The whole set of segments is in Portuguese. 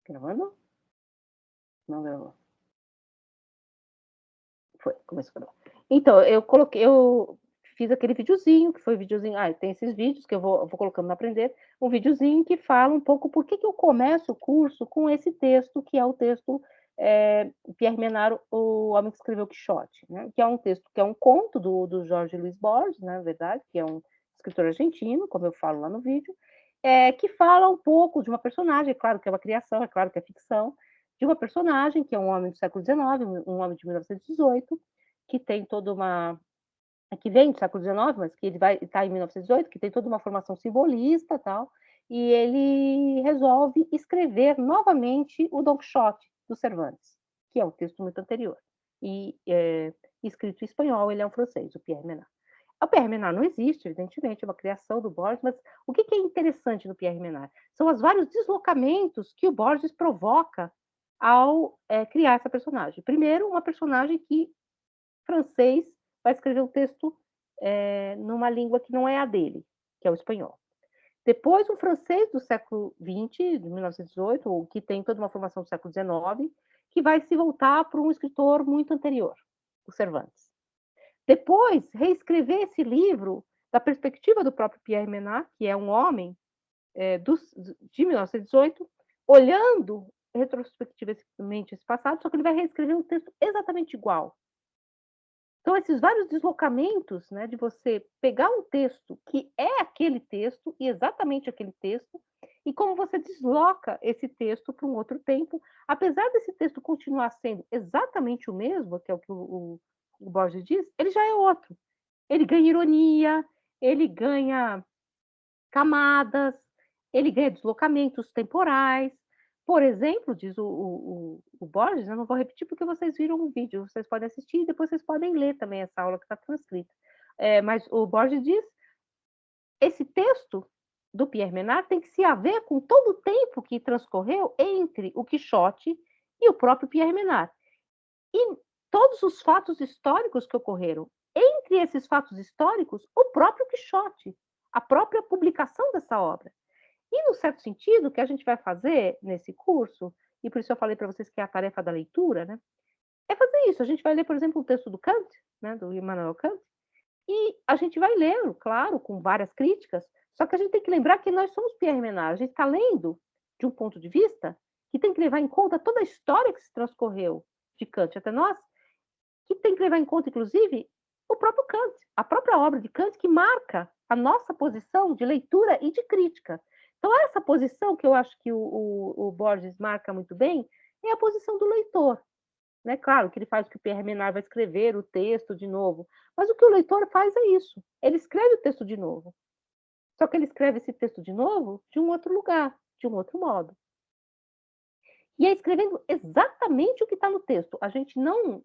Gravando? Não gravou. Foi, começou a gravar. Então, eu fiz aquele videozinho, que foi videozinho, tem esses vídeos que eu vou colocando no Aprender, um videozinho que fala um pouco por que eu começo o curso com esse texto, que é o texto, Pierre Menard, O Homem que Escreveu Quixote, né, que é um texto, que é um conto do Jorge Luis Borges, na verdade, que é um escritor argentino, como eu falo lá no vídeo, que fala um pouco de uma personagem, é claro que é uma criação, é claro que é ficção, de uma personagem que é um homem do século XIX, um homem de 1918, que tem toda uma que vem do século XIX, mas que ele vai estar em 1918, que tem toda uma formação simbolista, tal, e ele resolve escrever novamente o Don Quixote do Cervantes, que é um texto muito anterior, e escrito em espanhol, ele é um francês, o Pierre Menard. O Pierre Menard não existe, evidentemente, é uma criação do Borges, mas o que é interessante no Pierre Menard? São os vários deslocamentos que o Borges provoca ao criar essa personagem. Primeiro, uma personagem que francês vai escrever um texto numa língua que não é a dele, que é o espanhol. Depois, um francês do século XX, de 1918, que tem toda uma formação do século XIX, que vai se voltar para um escritor muito anterior, o Cervantes. Depois, reescrever esse livro da perspectiva do próprio Pierre Menard, que é um homem de 1918, olhando retrospectivamente esse passado, só que ele vai reescrever um texto exatamente igual. Então, esses vários deslocamentos, né, de você pegar um texto que é aquele texto, e exatamente aquele texto, e como você desloca esse texto para um outro tempo, apesar desse texto continuar sendo exatamente o mesmo, que é o que o Borges diz, ele já é outro. Ele ganha ironia, ele ganha camadas, ele ganha deslocamentos temporais. Por exemplo, diz o Borges, eu não vou repetir porque vocês viram o vídeo, vocês podem assistir e depois vocês podem ler também essa aula que está transcrita. Mas o Borges diz, esse texto do Pierre Menard tem que se haver com todo o tempo que transcorreu entre o Quixote e o próprio Pierre Menard. E todos os fatos históricos que ocorreram. Entre esses fatos históricos, o próprio Quixote, a própria publicação dessa obra. E, no certo sentido, o que a gente vai fazer nesse curso, e por isso eu falei para vocês que é a tarefa da leitura, né, é fazer isso. A gente vai ler, por exemplo, o texto do Kant, né, do Immanuel Kant, e a gente vai lê-lo, claro, com várias críticas, só que a gente tem que lembrar que nós somos Pierre Menard, a gente está lendo de um ponto de vista que tem que levar em conta toda a história que se transcorreu de Kant até nós, que tem que levar em conta, inclusive, o próprio Kant, a própria obra de Kant, que marca a nossa posição de leitura e de crítica. Então, essa posição que eu acho que o Borges marca muito bem é a posição do leitor. Né? Claro que ele faz o que o Pierre Menard vai escrever o texto de novo, mas o que o leitor faz é isso. Ele escreve o texto de novo. Só que ele escreve esse texto de novo de um outro lugar, de um outro modo. E é escrevendo exatamente o que está no texto. A gente não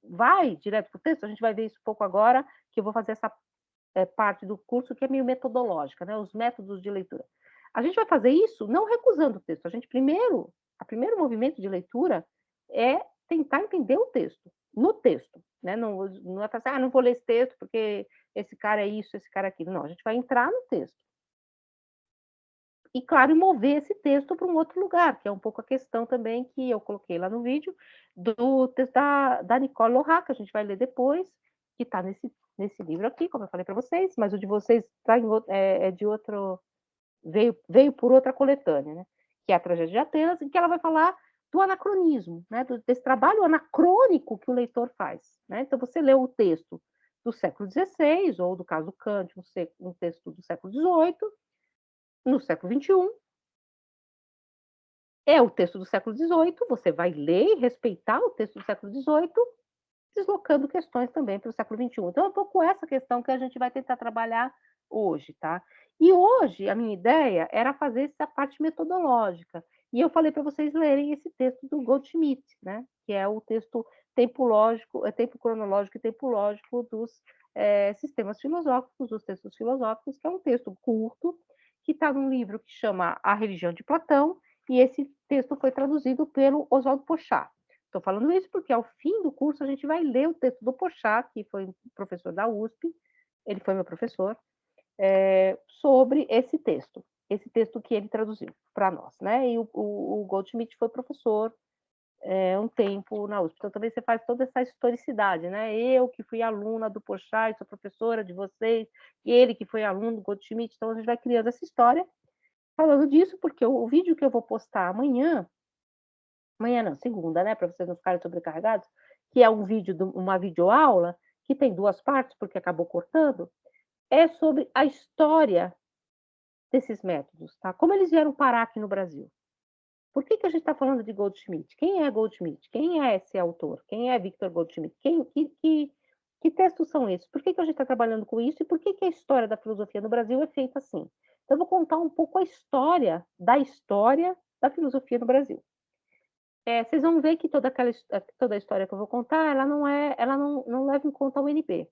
vai direto para o texto, a gente vai ver isso um pouco agora, que eu vou fazer essa parte do curso que é meio metodológica, né? Os métodos de leitura. A gente vai fazer isso não recusando o texto. O primeiro movimento de leitura é tentar entender o texto, no texto. Né? Não é falar assim, não vou ler esse texto porque esse cara é isso, esse cara é aquilo. Não, a gente vai entrar no texto. E, claro, mover esse texto para um outro lugar, que é um pouco a questão também que eu coloquei lá no vídeo, do texto da Nicole Lorrac, que a gente vai ler depois, que está nesse livro aqui, como eu falei para vocês, mas o de vocês tá de outro, veio por outra coletânea, né? Que é a Tragédia de Atenas, em que ela vai falar do anacronismo, né? Desse trabalho anacrônico que o leitor faz. Né? Então, você lê o texto do século XVI, ou do caso Kant, um texto do século XVIII, no século XXI, é o texto do século XVIII, você vai ler e respeitar o texto do século XVIII, deslocando questões também para o século XXI. Então, é um pouco essa questão que a gente vai tentar trabalhar hoje, tá? E hoje, a minha ideia era fazer essa parte metodológica. E eu falei para vocês lerem esse texto do Goldschmidt, né? Que é o texto tempo cronológico e tempo lógico dos sistemas filosóficos, dos textos filosóficos, que é um texto curto, que está num livro que chama A Religião de Platão, e esse texto foi traduzido pelo Oswald Pochat. Estou falando isso porque, ao fim do curso, a gente vai ler o texto do Pochat, que foi professor da USP, ele foi meu professor, sobre esse texto. esse texto que ele traduziu para nós, né? E o Goldschmidt foi professor um tempo na USP. Então, também você faz toda essa historicidade, né? Eu que fui aluna do Porchat, sou professora de vocês, e ele que foi aluno do Goldschmidt. Então, a gente vai criando essa história falando disso, porque o vídeo que eu vou postar amanhã não, segunda, né? Para vocês não ficarem sobrecarregados, que é um vídeo, uma videoaula, que tem 2 partes, porque acabou cortando, é sobre a história desses métodos, tá? Como eles vieram parar aqui no Brasil. Por que a gente está falando de Goldschmidt? Quem é Goldschmidt? Quem é esse autor? Quem é Victor Goldschmidt? Que textos são esses? Por que a gente está trabalhando com isso? E por que a história da filosofia no Brasil é feita assim? Então, eu vou contar um pouco a história da filosofia no Brasil. Vocês vão ver que toda a história que eu vou contar, ela não leva em conta a UNB.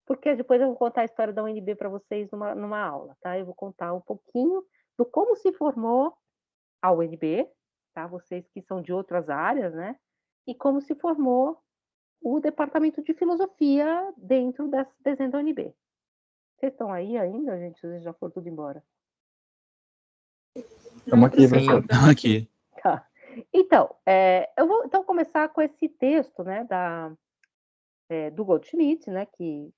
Porque depois eu vou contar a história da UNB para vocês numa aula, tá? Eu vou contar um pouquinho do como se formou a UNB, tá? Vocês que são de outras áreas, né? E como se formou o departamento de filosofia dentro desse desenho da UNB. Vocês estão aí ainda, gente? Vocês já foram tudo embora? Estamos aqui, professor. Estamos aqui. Tá. Então, eu vou então começar com esse texto, né, do Goldschmidt, né, que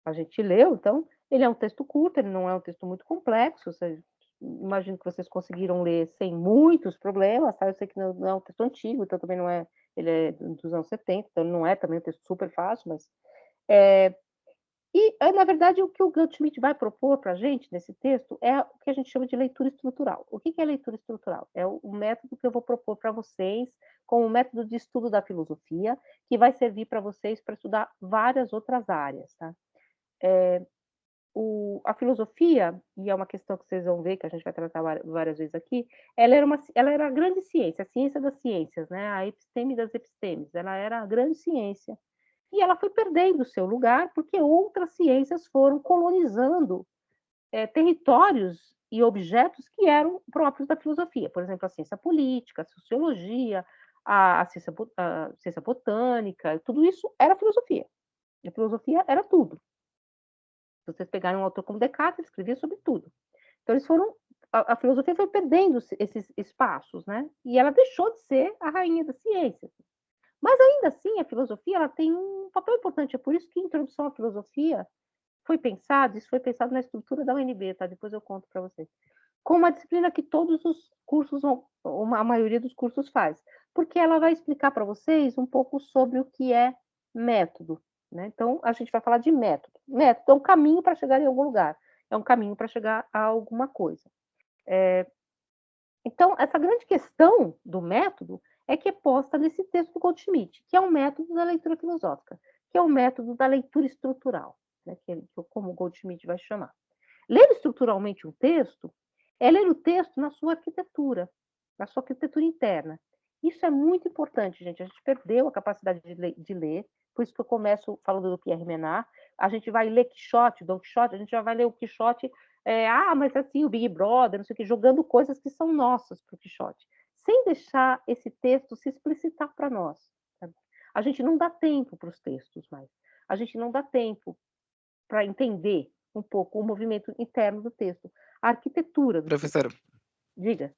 a gente leu. Então, ele é um texto curto, ele não é um texto muito complexo. Imagino que vocês conseguiram ler sem muitos problemas, tá? Eu sei que não é um texto antigo, então também não é, ele é dos anos 70, então não é também um texto super fácil, mas na verdade, o que o Goldschmidt vai propor para a gente nesse texto é o que a gente chama de leitura estrutural. O que é leitura estrutural? É o método que eu vou propor para vocês como método de estudo da filosofia, que vai servir para vocês para estudar várias outras áreas, tá? A filosofia, e é uma questão que vocês vão ver, que a gente vai tratar várias vezes aqui, ela era a grande ciência, a ciência das ciências, né? A episteme das epistemes, ela era a grande ciência. E ela foi perdendo o seu lugar porque outras ciências foram colonizando territórios e objetos que eram próprios da filosofia. Por exemplo, a ciência política, a sociologia, a ciência botânica, tudo isso era filosofia. A filosofia era tudo. Se vocês pegarem um autor como Descartes, ele escrevia sobre tudo. Então, a filosofia foi perdendo esses espaços, né? E ela deixou de ser a rainha da ciência. Mas, ainda assim, a filosofia ela tem um papel importante. É por isso que a introdução à filosofia isso foi pensado na estrutura da UNB, tá? Depois eu conto para vocês. Com uma disciplina que todos os cursos, a maioria dos cursos faz. Porque ela vai explicar para vocês um pouco sobre o que é método, né? Então, a gente vai falar de método. Método é um caminho para chegar em algum lugar. É um caminho para chegar a alguma coisa. Então, essa grande questão do método é que é posta nesse texto do Goldschmidt, que é um método da leitura filosófica, que é um método da leitura estrutural, né, como o Goldschmidt vai chamar. Ler estruturalmente um texto é ler o texto na sua arquitetura interna. Isso é muito importante, gente. A gente perdeu a capacidade de ler, por isso que eu começo falando do Pierre Menard. A gente vai ler Quixote, Don Quixote, a gente já vai ler o Quixote, mas assim, o Big Brother, não sei o que, jogando coisas que são nossas para o Quixote, sem deixar esse texto se explicitar para nós. Sabe? A gente não dá tempo para os textos mais. A gente não dá tempo para entender um pouco o movimento interno do texto, a arquitetura do Professora, texto. Diga.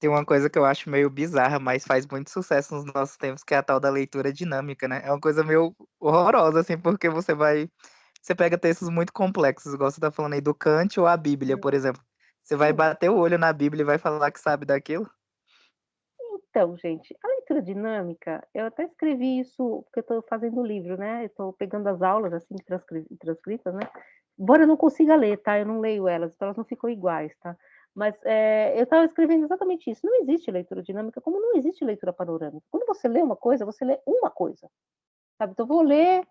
tem uma coisa que eu acho meio bizarra, mas faz muito sucesso nos nossos tempos, que é a tal da leitura dinâmica, né? É uma coisa meio horrorosa, assim, porque você pega textos muito complexos, igual você tá falando aí do Kant ou a Bíblia, por exemplo. Você vai bater o olho na Bíblia e vai falar que sabe daquilo? Então, gente, a leitura dinâmica, eu até escrevi isso, porque eu estou fazendo o livro, né? Eu estou pegando as aulas, assim, transcritas, né? Embora eu não consiga ler, tá? Eu não leio elas, então elas não ficam iguais, tá? Mas eu estava escrevendo exatamente isso. Não existe leitura dinâmica, como não existe leitura panorâmica. Quando você lê uma coisa, você lê uma coisa, sabe? Então, eu vou ler,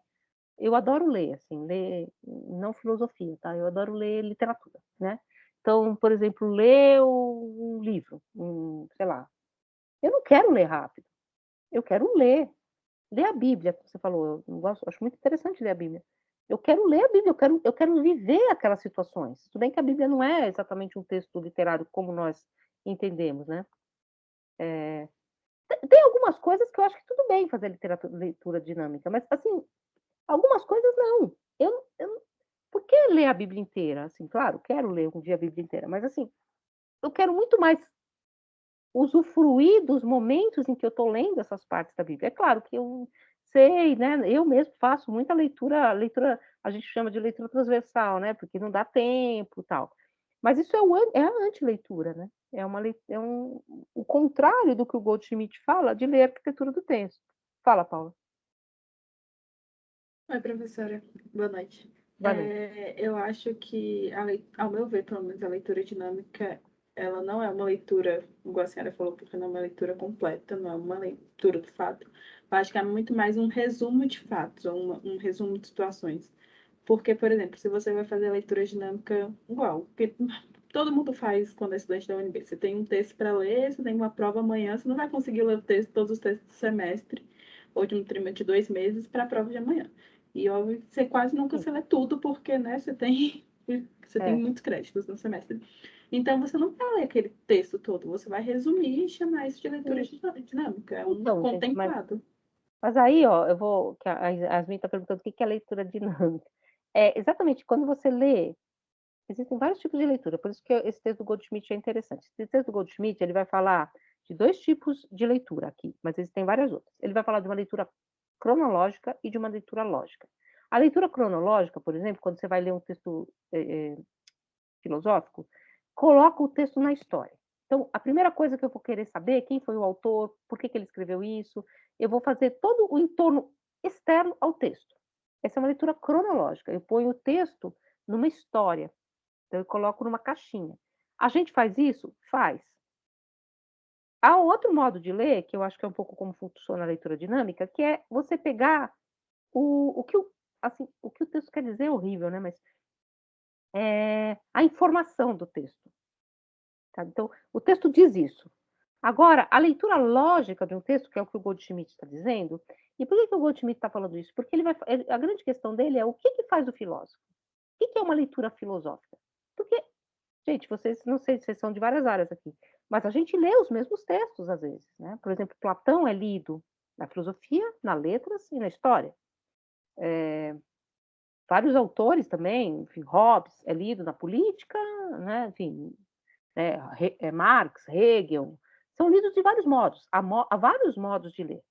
eu adoro ler, assim, ler, não filosofia, tá? Eu adoro ler literatura, né? Então, por exemplo, ler um livro, sei lá, eu não quero ler rápido. Eu quero ler. Ler a Bíblia, que você falou. Eu gosto, acho muito interessante ler a Bíblia. Eu quero ler a Bíblia, eu quero viver aquelas situações. Tudo bem que a Bíblia não é exatamente um texto literário como nós entendemos, né? Tem algumas coisas que eu acho que tudo bem fazer leitura dinâmica, mas, assim, algumas coisas não. por que ler a Bíblia inteira? Assim, claro, quero ler um dia a Bíblia inteira, mas assim, eu quero muito mais usufruir dos momentos em que eu estou lendo essas partes da Bíblia. É claro que eu sei, né? Eu mesmo faço muita leitura a gente chama de leitura transversal, né? Porque não dá tempo, tal. Mas isso é a anti-leitura, né? O contrário do que o Goldschmidt fala de ler a arquitetura do texto. Fala, Paula. Oi, professora. Boa noite. Boa noite. Eu acho que, ao meu ver, pelo menos, a leitura dinâmica, ela não é uma leitura, igual a senhora falou, porque não é uma leitura completa, não é uma leitura de fato. Eu acho que é muito mais um resumo de fatos, ou um resumo de situações. Porque, por exemplo, se você vai fazer a leitura dinâmica igual, que todo mundo faz quando é estudante da UNB, você tem um texto para ler, você tem uma prova amanhã, você não vai conseguir ler todos os textos do semestre, ou de um trimestre de 2 meses, para a prova de amanhã. E óbvio, você quase nunca se lê tudo, porque, né, você tem muitos créditos no semestre. Então, você não vai ler aquele texto todo, você vai resumir e chamar isso de leitura dinâmica. É um Então, gente, contemplado. mas aí, ó, a Yasmin está perguntando o que é leitura dinâmica. Exatamente, quando você lê, existem vários tipos de leitura, por isso que esse texto do Goldschmidt é interessante. Esse texto do Goldschmidt, ele vai falar de 2 tipos de leitura aqui, mas existem várias outras. Ele vai falar de uma leitura cronológica e de uma leitura lógica. A leitura cronológica, por exemplo, quando você vai ler um texto filosófico, coloca o texto na história. Então, a primeira coisa que eu vou querer saber é quem foi o autor, por que ele escreveu isso. Eu vou fazer todo o entorno externo ao texto. Essa é uma leitura cronológica. Eu ponho o texto numa história. Então, eu coloco numa caixinha. A gente faz isso? Faz. Há outro modo de ler, que eu acho que é um pouco como funciona a leitura dinâmica, que é você pegar o que o texto quer dizer é horrível, né? Mas a informação do texto. Tá? Então, o texto diz isso. Agora, a leitura lógica de um texto, que é o que o Goldschmidt está dizendo, e por que o Goldschmidt está falando isso? Porque a grande questão dele é o que faz o filósofo? O que é uma leitura filosófica? Porque, gente, vocês, não sei se vocês são de várias áreas aqui, mas a gente lê os mesmos textos às vezes, né? Por exemplo, Platão é lido na filosofia, na letras e na história. Vários autores também, enfim, Hobbes é lido na política, né? Enfim, Marx, Hegel, são lidos de vários modos, há vários modos de ler.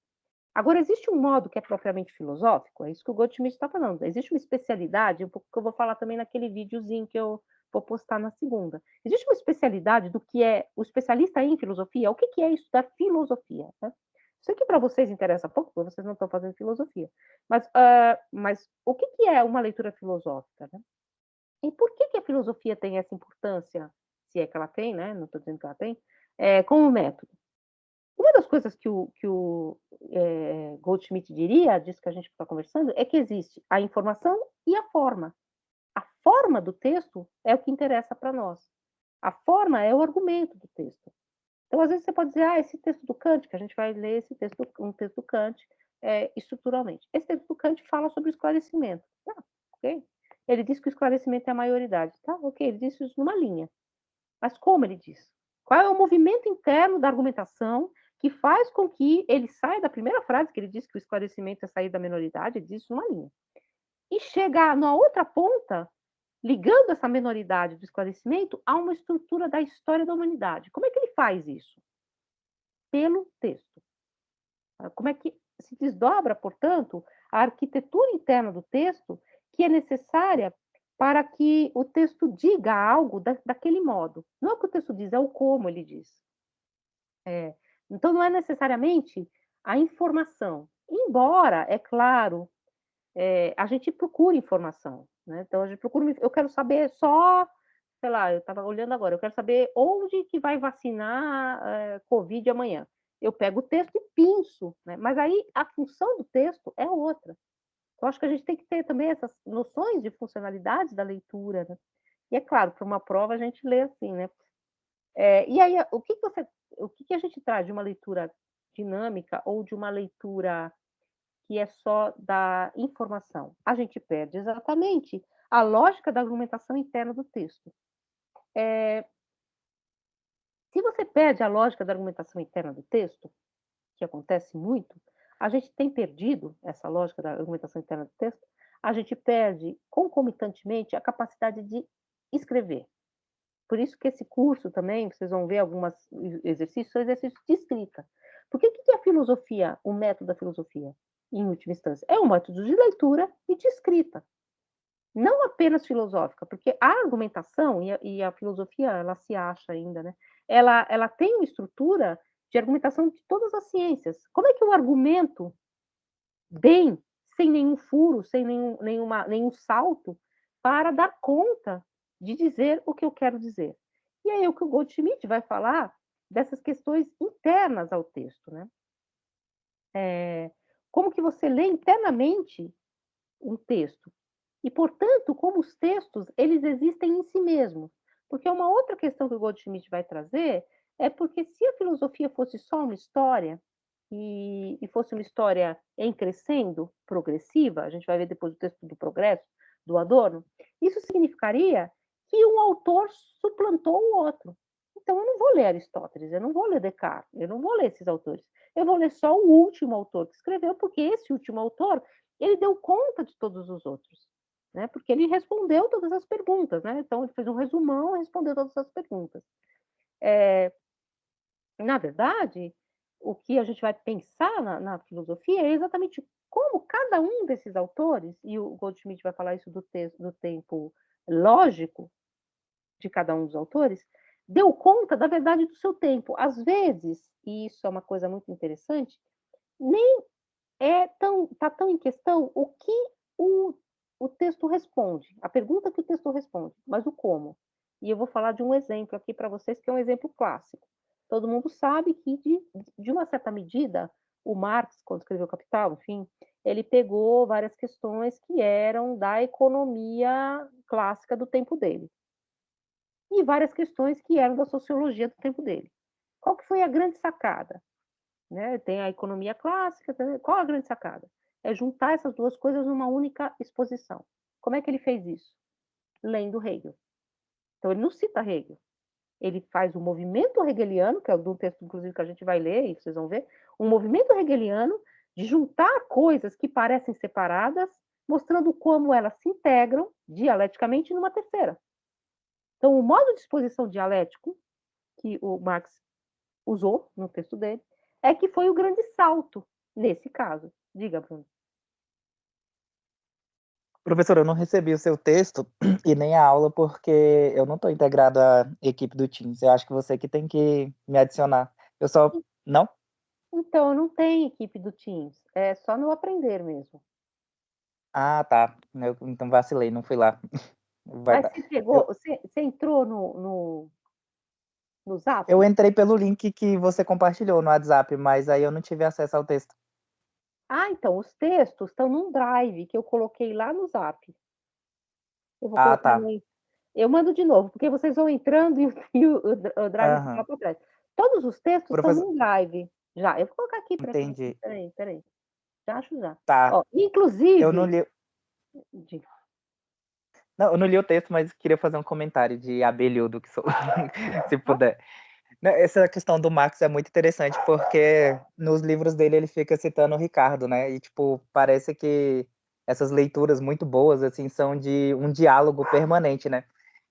Agora, existe um modo que é propriamente filosófico, é isso que o Goldschmidt está falando, existe uma especialidade, um pouco que eu vou falar também naquele videozinho que eu vou postar na segunda. Existe uma especialidade do que é o especialista em filosofia, o que é estudar filosofia, né? Isso aqui para vocês interessa pouco, porque vocês não estão fazendo filosofia. Mas o que é uma leitura filosófica, né? E por que a filosofia tem essa importância, se é que ela tem, né? Não estou dizendo que ela tem, como método. Uma das coisas que o Goldschmidt diria, disso que a gente está conversando, é que existe a informação e a forma. A forma do texto é o que interessa para nós. A forma é o argumento do texto. Então, às vezes, você pode dizer, esse texto do Kant, que a gente vai ler um texto do Kant estruturalmente. Esse texto do Kant fala sobre o esclarecimento. Ok? Ele diz que o esclarecimento é a maioridade. Tá, ok, ele disse isso numa linha. Mas como ele diz? Qual é o movimento interno da argumentação que faz com que ele saia da primeira frase, que ele diz que o esclarecimento é sair da minoridade, ele diz isso numa linha. E chegar na outra ponta, ligando essa minoridade do esclarecimento a uma estrutura da história da humanidade. Como é que ele faz isso? Pelo texto. Como é que se desdobra, portanto, a arquitetura interna do texto que é necessária para que o texto diga algo daquele modo. Não é o que o texto diz, é o como ele diz. Então, não é necessariamente a informação. Embora, é claro, a gente procura informação. Né? Então, a gente procura, eu quero saber só, sei lá, eu estava olhando agora, eu quero saber onde que vai vacinar Covid amanhã. Eu pego o texto e pinço, né? Mas aí a função do texto é outra. Eu acho que a gente tem que ter também essas noções de funcionalidade da leitura, né? E é claro, para uma prova a gente lê assim, né? E aí, o que a gente traz de uma leitura dinâmica ou de uma leitura que é só da informação? A gente perde exatamente a lógica da argumentação interna do texto. Se você perde a lógica da argumentação interna do texto, que acontece muito, a gente tem perdido essa lógica da argumentação interna do texto, a gente perde concomitantemente a capacidade de escrever. Por isso que esse curso também, vocês vão ver alguns exercícios, são exercícios de escrita. Porque o que é a filosofia, o método da filosofia, em última instância? É um método de leitura e de escrita. Não apenas filosófica, porque a argumentação, e a filosofia, ela se acha ainda, né? Ela tem uma estrutura de argumentação de todas as ciências. Como é que eu argumento bem, sem nenhum furo, sem nenhum salto, para dar conta de dizer o que eu quero dizer? E aí o que o Goldschmidt vai falar dessas questões internas ao texto, né? Como que você lê internamente um texto? E, portanto, como os textos, eles existem em si mesmos. Porque uma outra questão que o Goldschmidt vai trazer é porque se a filosofia fosse só uma história, e fosse uma história em crescendo, progressiva, a gente vai ver depois o texto do Progresso, do Adorno, isso significaria que um autor suplantou o outro. Então, eu não vou ler Aristóteles, eu não vou ler Descartes, eu não vou ler esses autores. Eu vou ler só o último autor que escreveu, porque esse último autor, ele deu conta de todos os outros. Né? Porque ele respondeu todas as perguntas, né? Então ele fez um resumão e respondeu todas as perguntas. Na verdade, o que a gente vai pensar na filosofia é exatamente como cada um desses autores, e o Goldschmidt vai falar isso do tempo lógico de cada um dos autores, deu conta da verdade do seu tempo. Às vezes, e isso é uma coisa muito interessante, nem está tão em questão o que o texto responde, a pergunta que o texto responde, mas o como. E eu vou falar de um exemplo aqui para vocês, que é um exemplo clássico. Todo mundo sabe que, de uma certa medida, o Marx, quando escreveu Capital, enfim, ele pegou várias questões que eram da economia clássica do tempo dele. E várias questões que eram da sociologia do tempo dele. Qual que foi a grande sacada? Né? Tem a economia clássica, qual a grande sacada? É juntar essas duas coisas numa única exposição. Como é que ele fez isso? Lendo Hegel. Então, ele não cita Hegel. Ele faz o movimento hegeliano, que é um texto, inclusive, que a gente vai ler, e vocês vão ver, um movimento hegeliano de juntar coisas que parecem separadas, mostrando como elas se integram dialeticamente numa terceira. Então, o modo de exposição dialético que o Marx usou no texto dele é que foi o grande salto nesse caso. Diga, Bruno. Professor, eu não recebi o seu texto e nem a aula porque eu não estou integrado à equipe do Teams. Eu acho que você que tem que me adicionar. Eu só... Não? Então, não tem equipe do Teams. É só no aprender mesmo. Ah, tá. Então vacilei, não fui lá. Mas você pegou, você entrou no Zap? Eu entrei pelo link que você compartilhou no WhatsApp, mas aí eu não tive acesso ao texto. Ah, então, os textos estão num drive que eu coloquei lá no Zap. Eu vou Ah, colocar tá. no... Eu mando de novo, porque vocês vão entrando e o drive fica para trás. Todos os textos estão Professor, num drive. Já, eu vou colocar aqui para vocês. entendi. Peraí. Já acho já. Tá. Ó, Eu não inclusive... li. Não, eu não li o texto, mas queria fazer um comentário de abelhudo que sou, se puder. Essa questão do Marx é muito interessante, porque nos livros dele ele fica citando o Ricardo, né? E, tipo, parece que essas leituras muito boas, assim, são de um diálogo permanente, né?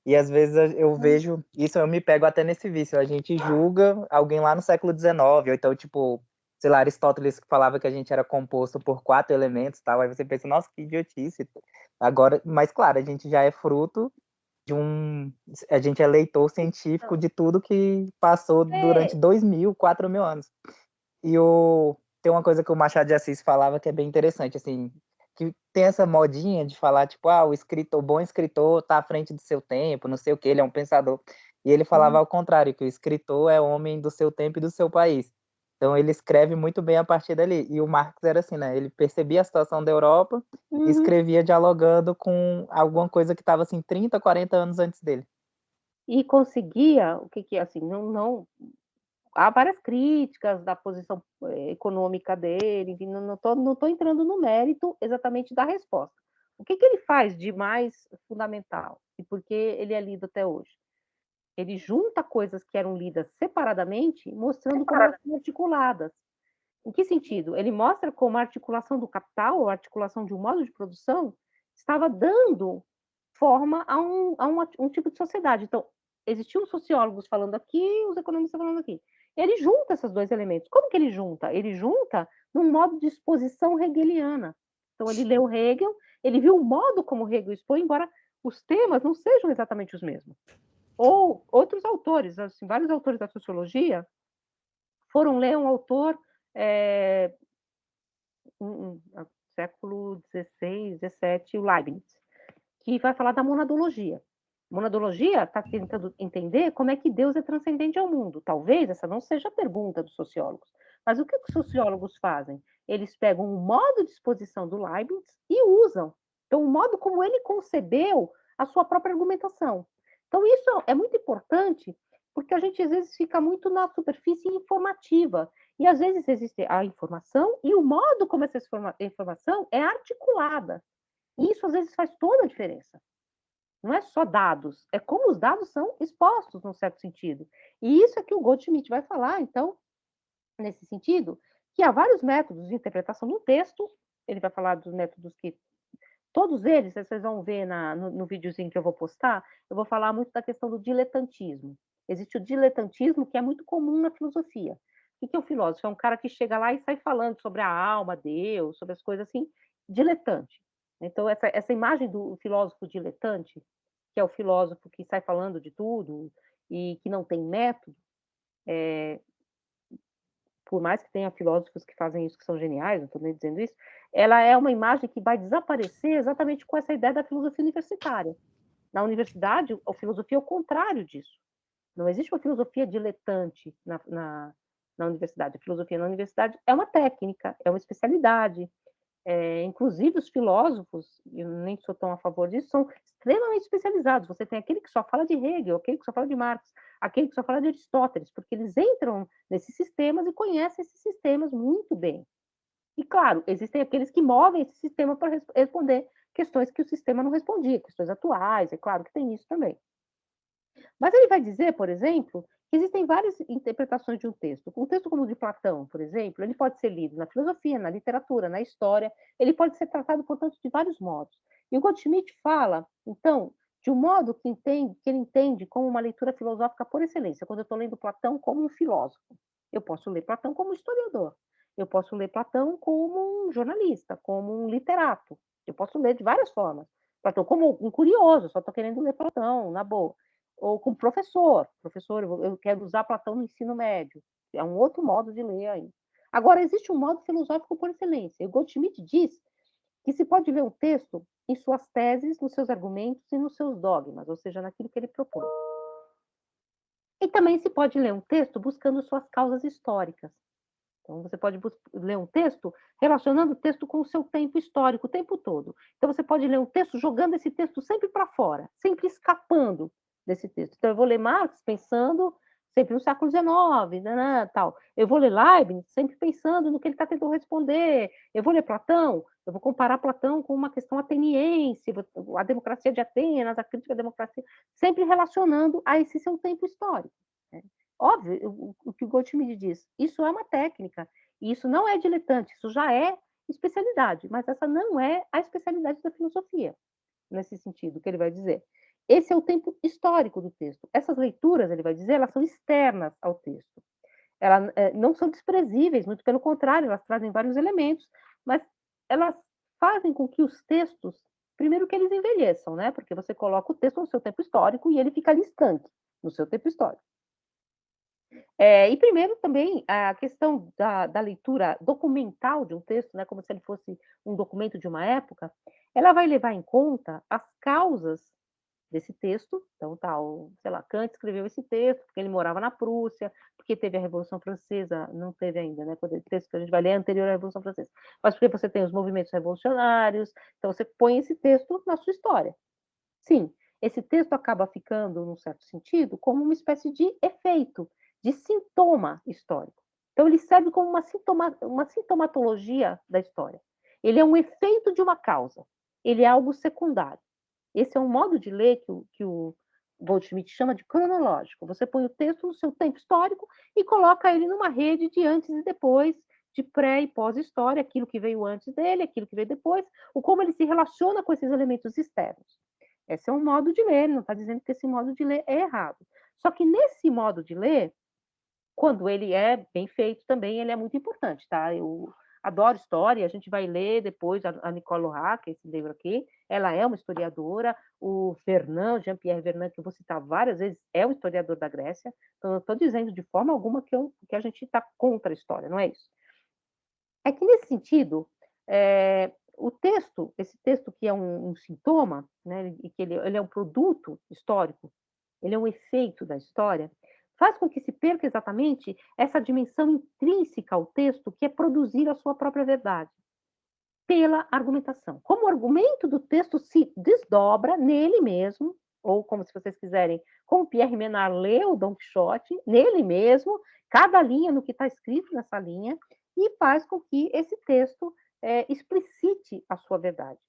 E às vezes eu vejo, isso eu me pego até nesse vício, a gente julga alguém lá no século XIX, ou então, tipo, sei lá, Aristóteles que falava que a gente era composto por 4 elementos, tal, aí você pensa, nossa, que idiotice. Agora, mas claro, a gente já é fruto de a gente é leitor científico de tudo que passou durante 2.000, 4.000 anos. E tem uma coisa que o Machado de Assis falava que é bem interessante, assim, que tem essa modinha de falar, tipo, o bom escritor tá à frente do seu tempo, não sei o que, ele é um pensador. E ele falava ao contrário, que o escritor é homem do seu tempo e do seu país. Então ele escreve muito bem a partir dali. E o Marx era assim, né? Ele percebia a situação da Europa e escrevia dialogando com alguma coisa que estava assim 30, 40 anos antes dele. E conseguia, o que assim, não há várias críticas da posição econômica dele, enfim, não tô entrando no mérito exatamente da resposta. O que ele faz de mais fundamental e por que ele é lido até hoje? Ele junta coisas que eram lidas separadamente, mostrando como elas são articuladas. Em que sentido? Ele mostra como a articulação do capital, a articulação de um modo de produção, estava dando forma a um tipo de sociedade. Então, existiam sociólogos falando aqui, os economistas falando aqui. Ele junta esses dois elementos. Como que ele junta? Ele junta num modo de exposição hegeliana. Então, ele leu Hegel, ele viu o modo como Hegel expõe, embora os temas não sejam exatamente os mesmos. Ou outros autores, assim, vários autores da sociologia foram ler um autor século XVI, XVII, o Leibniz, que vai falar da monadologia. Monadologia está tentando entender como é que Deus é transcendente ao mundo. Talvez essa não seja a pergunta dos sociólogos. Mas o que os sociólogos fazem? Eles pegam o modo de exposição do Leibniz e usam. Então, o modo como ele concebeu a sua própria argumentação. Então, isso é muito importante, porque a gente, às vezes, fica muito na superfície informativa. E, às vezes, existe a informação e o modo como essa informação é articulada. E isso, às vezes, faz toda a diferença. Não é só dados, é como os dados são expostos, num certo sentido. E isso é que o Goldschmidt vai falar, então, nesse sentido, que há vários métodos de interpretação do texto. Ele vai falar dos métodos que todos eles, vocês vão ver no videozinho que eu vou postar, eu vou falar muito da questão do diletantismo. Existe o diletantismo, que é muito comum na filosofia. O que é o filósofo? É um cara que chega lá e sai falando sobre a alma, Deus, sobre as coisas assim, diletante. Então, essa imagem do filósofo diletante, que é o filósofo que sai falando de tudo e que não tem método, por mais que tenha filósofos que fazem isso, que são geniais, não estou nem dizendo isso, ela é uma imagem que vai desaparecer exatamente com essa ideia da filosofia universitária. Na universidade, a filosofia é o contrário disso. Não existe uma filosofia diletante na universidade. A filosofia na universidade é uma técnica, é uma especialidade. Inclusive, os filósofos, eu nem sou tão a favor disso, são extremamente especializados. Você tem aquele que só fala de Hegel, aquele que só fala de Marx, aquele que só fala de Aristóteles, porque eles entram nesses sistemas e conhecem esses sistemas muito bem. E, claro, existem aqueles que movem esse sistema para responder questões que o sistema não respondia, questões atuais, é claro que tem isso também. Mas ele vai dizer, por exemplo, que existem várias interpretações de um texto. Um texto como o de Platão, por exemplo, ele pode ser lido na filosofia, na literatura, na história, ele pode ser tratado, portanto, de vários modos. E o Goldschmidt fala, então, de um modo que ele entende como uma leitura filosófica por excelência. Quando eu estou lendo Platão como um filósofo, eu posso ler Platão como historiador, eu posso ler Platão como um jornalista, como um literato, eu posso ler de várias formas. Platão como um curioso, só estou querendo ler Platão, na boa. Ou como professor, eu quero usar Platão no ensino médio, é um outro modo de ler aí. Agora, existe um modo filosófico por excelência, e o Goldschmidt diz que se pode ler um texto em suas teses, nos seus argumentos e nos seus dogmas, ou seja, naquilo que ele propõe. E também se pode ler um texto buscando suas causas históricas. Então, você pode ler um texto relacionando o texto com o seu tempo histórico, o tempo todo. Então, você pode ler um texto jogando esse texto sempre para fora, sempre escapando desse texto. Então, eu vou ler Marx pensando sempre no século XIX, tal. Eu vou ler Leibniz sempre pensando no que ele está tentando responder. Eu vou ler Platão, eu vou comparar Platão com uma questão ateniense, a democracia de Atenas, a crítica à democracia, sempre relacionando a esse seu tempo histórico. Né? Óbvio, o que o Goldschmidt diz, isso é uma técnica, e isso não é diletante, isso já é especialidade, mas essa não é a especialidade da filosofia, nesse sentido, que ele vai dizer. Esse é o tempo histórico do texto. Essas leituras, ele vai dizer, elas são externas ao texto. Elas não são desprezíveis, muito pelo contrário, elas trazem vários elementos, mas elas fazem com que os textos, primeiro que eles envelheçam, né? Porque você coloca o texto no seu tempo histórico e ele fica ali estanque, no seu tempo histórico. E primeiro também a questão da leitura documental de um texto, né, como se ele fosse um documento de uma época, ela vai levar em conta as causas desse texto. Então, sei lá, Kant escreveu esse texto porque ele morava na Prússia, porque teve a Revolução Francesa, não teve ainda, né? O texto que a gente vai ler é anterior à Revolução Francesa. Mas porque você tem os movimentos revolucionários, então você põe esse texto na sua história. Sim, esse texto acaba ficando, num certo sentido, como uma espécie de efeito, de sintoma histórico. Então, ele serve como uma sintomatologia da história. Ele é um efeito de uma causa. Ele é algo secundário. Esse é um modo de ler que o Goldschmidt chama de cronológico. Você põe o texto no seu tempo histórico e coloca ele numa rede de antes e depois, de pré e pós-história, aquilo que veio antes dele, aquilo que veio depois, o como ele se relaciona com esses elementos externos. Esse é um modo de ler, não está dizendo que esse modo de ler é errado. Só que nesse modo de ler, quando ele é bem feito também, ele é muito importante, tá? Eu adoro história, a gente vai ler depois a Nicole Lorac, esse livro aqui, ela é uma historiadora, o Vernant, Jean-Pierre Vernant, que eu vou citar várias vezes, é um historiador da Grécia, então eu estou dizendo de forma alguma que a gente está contra a história, não é isso. É que nesse sentido, o texto, esse texto que é um sintoma, né, e que ele é um produto histórico, ele é um efeito da história, faz com que se perca exatamente essa dimensão intrínseca ao texto, que é produzir a sua própria verdade, pela argumentação. Como o argumento do texto se desdobra nele mesmo, ou como se vocês quiserem, como Pierre Menard leu Dom Quixote, nele mesmo, cada linha no que está escrito nessa linha, e faz com que esse texto explicite a sua verdade.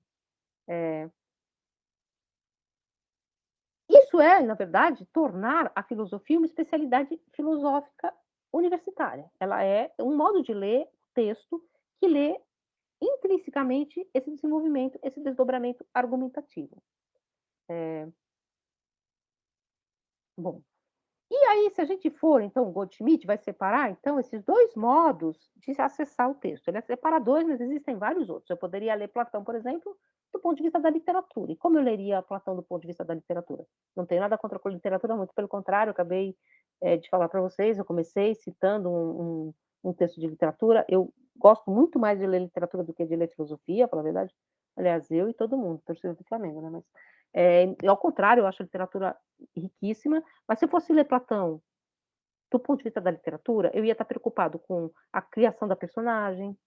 Isso é, na verdade, tornar a filosofia uma especialidade filosófica universitária. Ela é um modo de ler texto que lê intrinsecamente esse desenvolvimento, esse desdobramento argumentativo. Bom, e aí, se a gente for, então, o Goldschmidt vai separar, então, esses dois modos de acessar o texto. Ele separa dois, mas existem vários outros. Eu poderia ler Platão, por exemplo, do ponto de vista da literatura. E como eu leria Platão do ponto de vista da literatura? Não tenho nada contra a literatura, muito pelo contrário, eu acabei de falar para vocês, eu comecei citando um texto de literatura. Eu gosto muito mais de ler literatura do que de ler filosofia, para a verdade. Aliás, eu e todo mundo, torcedor do Flamengo, né? Mas, ao contrário, eu acho a literatura riquíssima, mas se eu fosse ler Platão do ponto de vista da literatura, eu ia estar preocupado com a criação da personagem,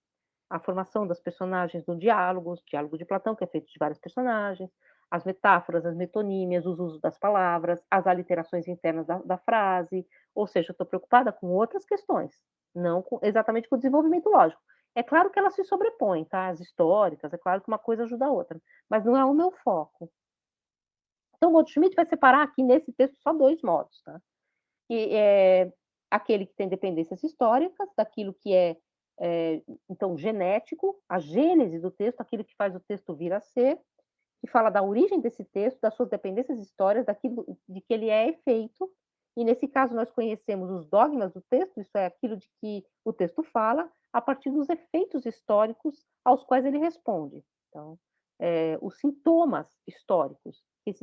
a formação das personagens no diálogo de Platão, que é feito de vários personagens, as metáforas, as metonímias, os usos das palavras, as aliterações internas da frase, ou seja, eu estou preocupada com outras questões, não exatamente com o desenvolvimento lógico. É claro que elas se sobrepõem, tá? As históricas, é claro que uma coisa ajuda a outra, mas não é o meu foco. Então, o Goldschmidt vai separar aqui nesse texto só dois modos, tá? Que é aquele que tem dependências históricas, daquilo que então, genético, a gênese do texto, aquilo que faz o texto vir a ser, que fala da origem desse texto, das suas dependências históricas, daquilo de que ele é efeito, e nesse caso nós conhecemos os dogmas do texto, isso é aquilo de que o texto fala, a partir dos efeitos históricos aos quais ele responde. Então, os sintomas históricos de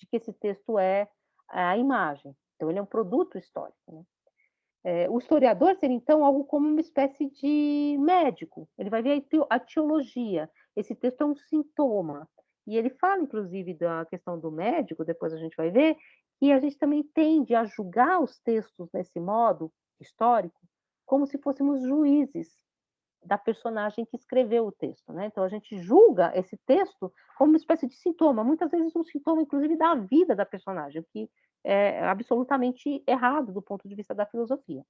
que esse texto é a imagem. Então, ele é um produto histórico, né? O historiador seria, então, algo como uma espécie de médico. Ele vai ver a teologia. Esse texto é um sintoma. E ele fala, inclusive, da questão do médico, depois a gente vai ver, que a gente também tende a julgar os textos nesse modo histórico como se fôssemos juízes da personagem que escreveu o texto, né? Então a gente julga esse texto como uma espécie de sintoma, muitas vezes um sintoma, inclusive, da vida da personagem, o que é absolutamente errado do ponto de vista da filosofia.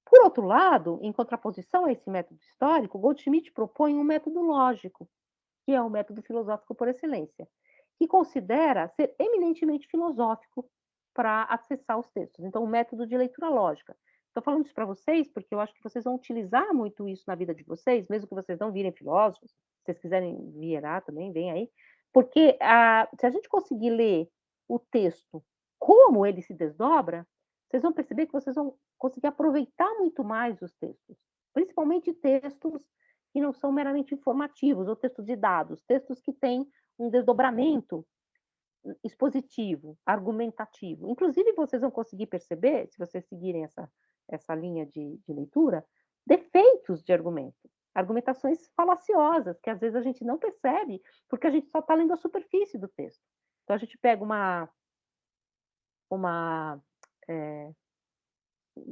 Por outro lado, em contraposição a esse método histórico, Goldschmidt propõe um método lógico, que é o método filosófico por excelência, que considera ser eminentemente filosófico para acessar os textos. Então, o método de leitura lógica. Estou falando isso para vocês porque eu acho que vocês vão utilizar muito isso na vida de vocês, mesmo que vocês não virem filósofos, se vocês quiserem virar também, vem aí, porque se a gente conseguir ler o texto como ele se desdobra, vocês vão perceber que vocês vão conseguir aproveitar muito mais os textos, principalmente textos que não são meramente informativos, ou textos de dados, textos que têm um desdobramento expositivo, argumentativo. Inclusive, vocês vão conseguir perceber, se vocês seguirem essa linha de leitura, defeitos de argumento, argumentações falaciosas, que às vezes a gente não percebe, porque a gente só está lendo a superfície do texto. Então, a gente pega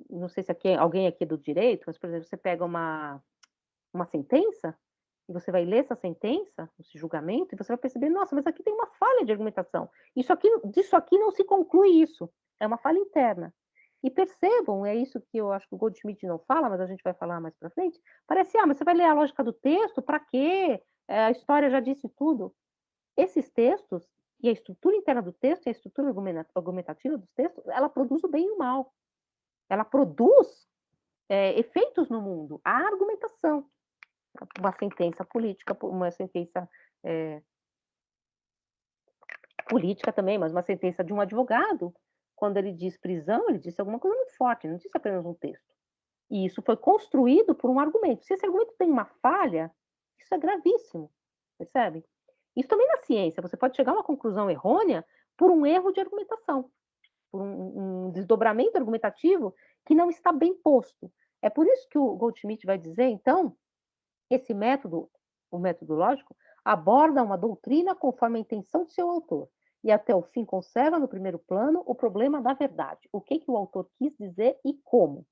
não sei se alguém aqui é do direito, mas, por exemplo, você pega uma sentença, e você vai ler essa sentença, esse julgamento, e você vai perceber, nossa, mas aqui tem uma falha de argumentação. Disso aqui não se conclui isso. É uma falha interna. E percebam, é isso que eu acho que o Goldschmidt não fala, mas a gente vai falar mais para frente, parece, mas você vai ler a lógica do texto, para quê? A história já disse tudo. Esses textos, e a estrutura interna do texto, e a estrutura argumentativa dos textos, ela produz o bem e o mal. ela produz efeitos no mundo. A argumentação, uma sentença política, uma sentença política também, mas uma sentença de um advogado, quando ele diz prisão, ele disse alguma coisa muito forte, não disse apenas um texto. E isso foi construído por um argumento. Se esse argumento tem uma falha, isso é gravíssimo, percebe? Isso também na ciência, você pode chegar a uma conclusão errônea por um erro de argumentação, por um desdobramento argumentativo que não está bem posto. É por isso que o Goldschmidt vai dizer, então, esse método, o método lógico, aborda uma doutrina conforme a intenção de seu autor e até o fim conserva no primeiro plano o problema da verdade, o que o autor quis dizer e como.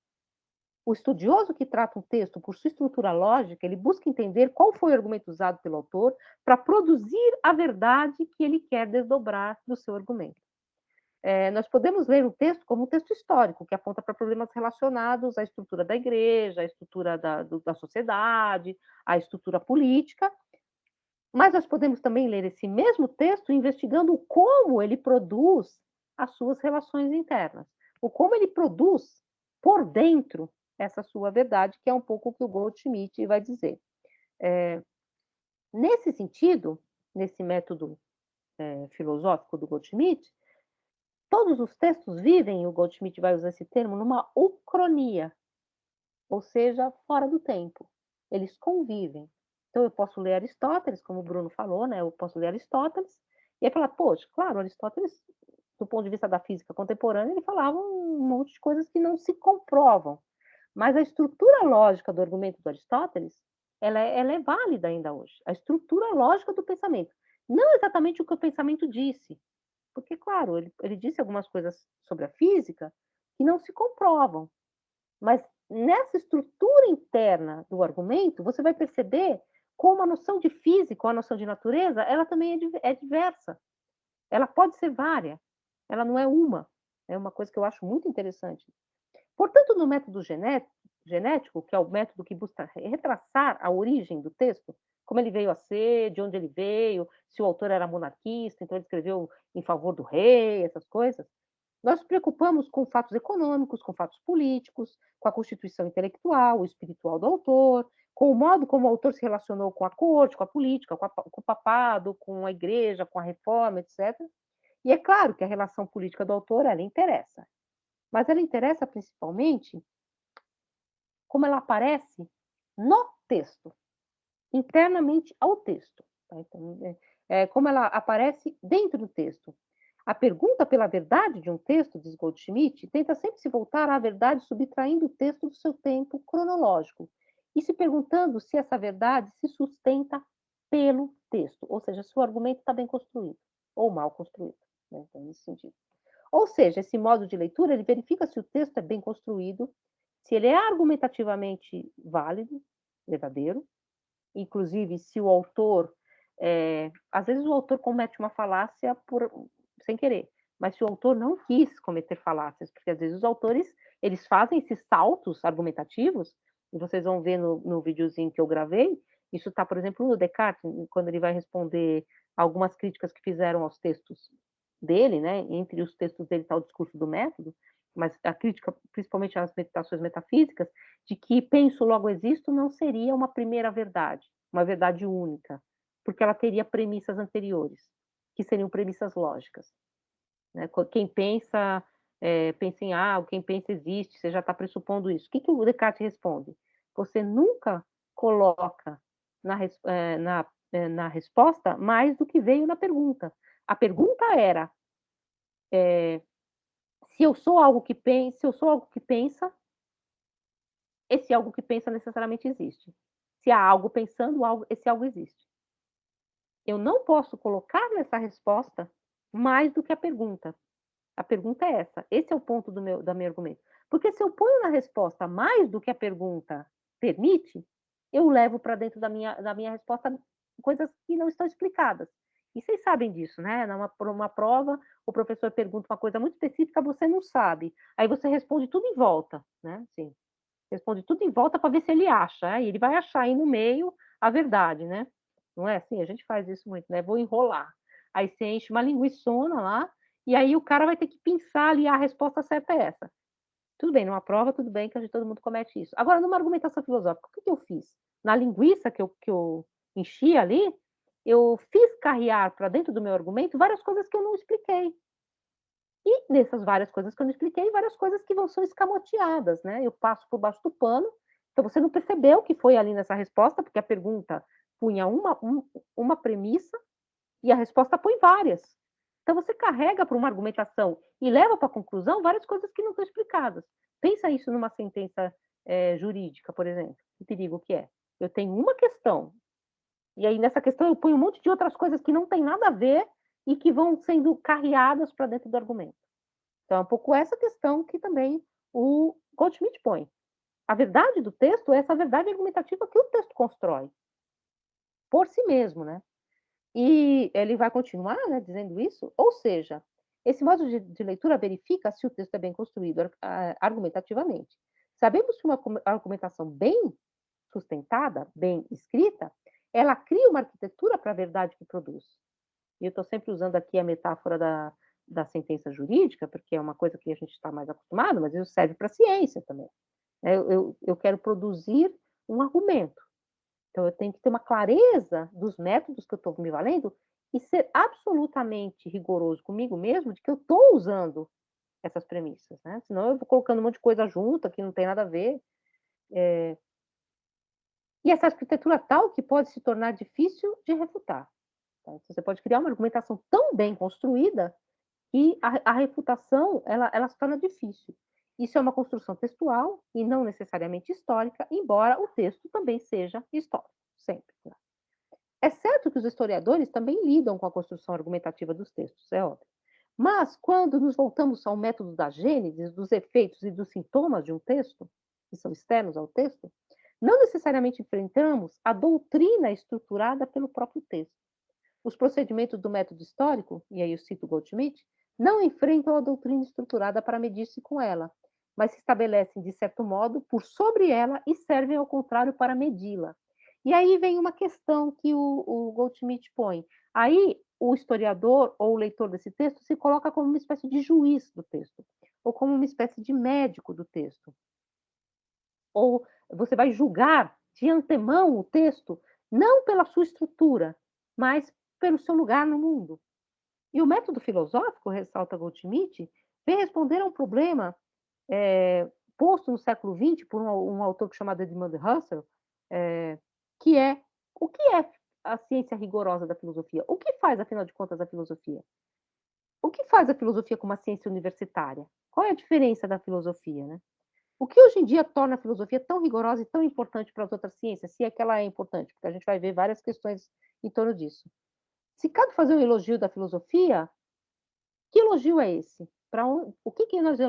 O estudioso que trata um texto por sua estrutura lógica, ele busca entender qual foi o argumento usado pelo autor para produzir a verdade que ele quer desdobrar do seu argumento. Nós podemos ler o texto como um texto histórico, que aponta para problemas relacionados à estrutura da igreja, à estrutura da sociedade, à estrutura política, mas nós podemos também ler esse mesmo texto investigando como ele produz as suas relações internas, o como ele produz por dentro essa sua verdade, que é um pouco o que o Goldschmidt vai dizer. Nesse sentido, nesse método filosófico do Goldschmidt, todos os textos vivem, o Goldschmidt vai usar esse termo, numa ucronia, ou seja, fora do tempo. Eles convivem. Então, eu posso ler Aristóteles, como o Bruno falou, né? Eu posso ler Aristóteles, e aí falar, poxa, claro, Aristóteles, do ponto de vista da física contemporânea, ele falava um monte de coisas que não se comprovam. Mas a estrutura lógica do argumento do Aristóteles, ela é válida ainda hoje. A estrutura lógica do pensamento. Não exatamente o que o pensamento disse, porque, claro, ele disse algumas coisas sobre a física que não se comprovam. Mas nessa estrutura interna do argumento, você vai perceber como a noção de física ou a noção de natureza, ela também é diversa. Ela pode ser vária. Ela não é uma. É uma coisa que eu acho muito interessante. Portanto, no método genético, que é o método que busca retraçar a origem do texto, como ele veio a ser, de onde ele veio, se o autor era monarquista, então ele escreveu em favor do rei, essas coisas, nós nos preocupamos com fatos econômicos, com fatos políticos, com a constituição intelectual, espiritual do autor, com o modo como o autor se relacionou com a corte, com a política, com o papado, com a igreja, com a reforma, etc. E é claro que a relação política do autor, ela interessa. Mas ela interessa principalmente como ela aparece no texto, internamente ao texto. Tá? Então, como ela aparece dentro do texto. A pergunta pela verdade de um texto, diz Goldschmidt, tenta sempre se voltar à verdade subtraindo o texto do seu tempo cronológico e se perguntando se essa verdade se sustenta pelo texto, ou seja, se o argumento está bem construído ou mal construído, né? Então, nesse sentido. Ou seja, esse modo de leitura, ele verifica se o texto é bem construído, se ele é argumentativamente válido, verdadeiro, inclusive se o autor, às vezes o autor comete uma falácia sem querer, mas se o autor não quis cometer falácias, porque às vezes os autores, eles fazem esses saltos argumentativos, e vocês vão ver no videozinho que eu gravei, isso está, por exemplo, no Descartes, quando ele vai responder algumas críticas que fizeram aos textos dele, né? Entre os textos dele está o discurso do método, mas a crítica, principalmente às meditações metafísicas, de que penso, logo existo, não seria uma primeira verdade, uma verdade única, porque ela teria premissas anteriores, que seriam premissas lógicas. Né? Quem pensa, pensa em algo, quem pensa existe, você já está pressupondo isso. O que o Descartes responde? Você nunca coloca na resposta mais do que veio na pergunta. A pergunta era, se eu sou algo que pensa, esse algo que pensa necessariamente existe. Se há algo pensando, esse algo existe. Eu não posso colocar nessa resposta mais do que a pergunta. A pergunta é essa. Esse é o ponto do meu argumento. Porque se eu ponho na resposta mais do que a pergunta permite, eu levo para dentro da minha resposta coisas que não estão explicadas. E vocês sabem disso, né? Numa prova, o professor pergunta uma coisa muito específica, você não sabe. Aí você responde tudo em volta, né? Sim. Responde tudo em volta para ver se ele acha. E ele vai achar aí no meio a verdade, né? Não é assim? A gente faz isso muito, né? Vou enrolar. Aí você enche uma linguiçona lá, e aí o cara vai ter que pensar ali, a resposta certa é essa. Tudo bem, numa prova, tudo bem que todo mundo comete isso. Agora, numa argumentação filosófica, o que eu fiz? Na linguiça que eu enchi ali, eu fiz carrear para dentro do meu argumento várias coisas que eu não expliquei. E nessas várias coisas que eu não expliquei, várias coisas que são escamoteadas, né? Eu passo por baixo do pano, então você não percebeu que foi ali nessa resposta, porque a pergunta punha uma premissa e a resposta põe várias. Então você carrega para uma argumentação e leva para a conclusão várias coisas que não estão explicadas. Pensa isso numa sentença jurídica, por exemplo. Que perigo que é? Eu tenho uma questão, e aí nessa questão eu ponho um monte de outras coisas que não tem nada a ver e que vão sendo carreadas para dentro do argumento. Então é um pouco essa questão que também o Goldschmidt põe. A verdade do texto é essa verdade argumentativa que o texto constrói por si mesmo, né? E ele vai continuar, né, dizendo isso, ou seja, esse modo de leitura verifica se o texto é bem construído argumentativamente. Sabemos que uma argumentação bem sustentada, bem escrita, ela cria uma arquitetura para a verdade que produz. E eu estou sempre usando aqui a metáfora da sentença jurídica, porque é uma coisa que a gente está mais acostumado, mas isso serve para a ciência também. Eu quero produzir um argumento. Então, eu tenho que ter uma clareza dos métodos que eu estou me valendo e ser absolutamente rigoroso comigo mesmo de que eu estou usando essas premissas, né? Senão eu vou colocando um monte de coisa junta que não tem nada a ver. E essa arquitetura tal que pode se tornar difícil de refutar. Tá? Você pode criar uma argumentação tão bem construída que a refutação ela se torna difícil. Isso é uma construção textual e não necessariamente histórica, embora o texto também seja histórico, sempre. Né? É certo que os historiadores também lidam com a construção argumentativa dos textos, é óbvio. Mas, quando nos voltamos ao método da gênese, dos efeitos e dos sintomas de um texto, que são externos ao texto, não necessariamente enfrentamos a doutrina estruturada pelo próprio texto. Os procedimentos do método histórico, e aí eu cito Goldschmidt, não enfrentam a doutrina estruturada para medir-se com ela, mas se estabelecem, de certo modo, por sobre ela e servem, ao contrário, para medi-la. E aí vem uma questão que o Goldschmidt põe. Aí o historiador ou o leitor desse texto se coloca como uma espécie de juiz do texto, ou como uma espécie de médico do texto. Ou você vai julgar de antemão o texto, não pela sua estrutura, mas pelo seu lugar no mundo. E o método filosófico, ressalta Goldschmidt, vem responder a um problema posto no século XX por um autor chamado Edmund Husserl, que é o que é a ciência rigorosa da filosofia? O que faz, afinal de contas, a filosofia? O que faz a filosofia como uma ciência universitária? Qual é a diferença da filosofia, né? O que hoje em dia torna a filosofia tão rigorosa e tão importante para as outras ciências, se é que ela é importante? Porque a gente vai ver várias questões em torno disso. Se cabe fazer um elogio da filosofia, que elogio é esse? O que nós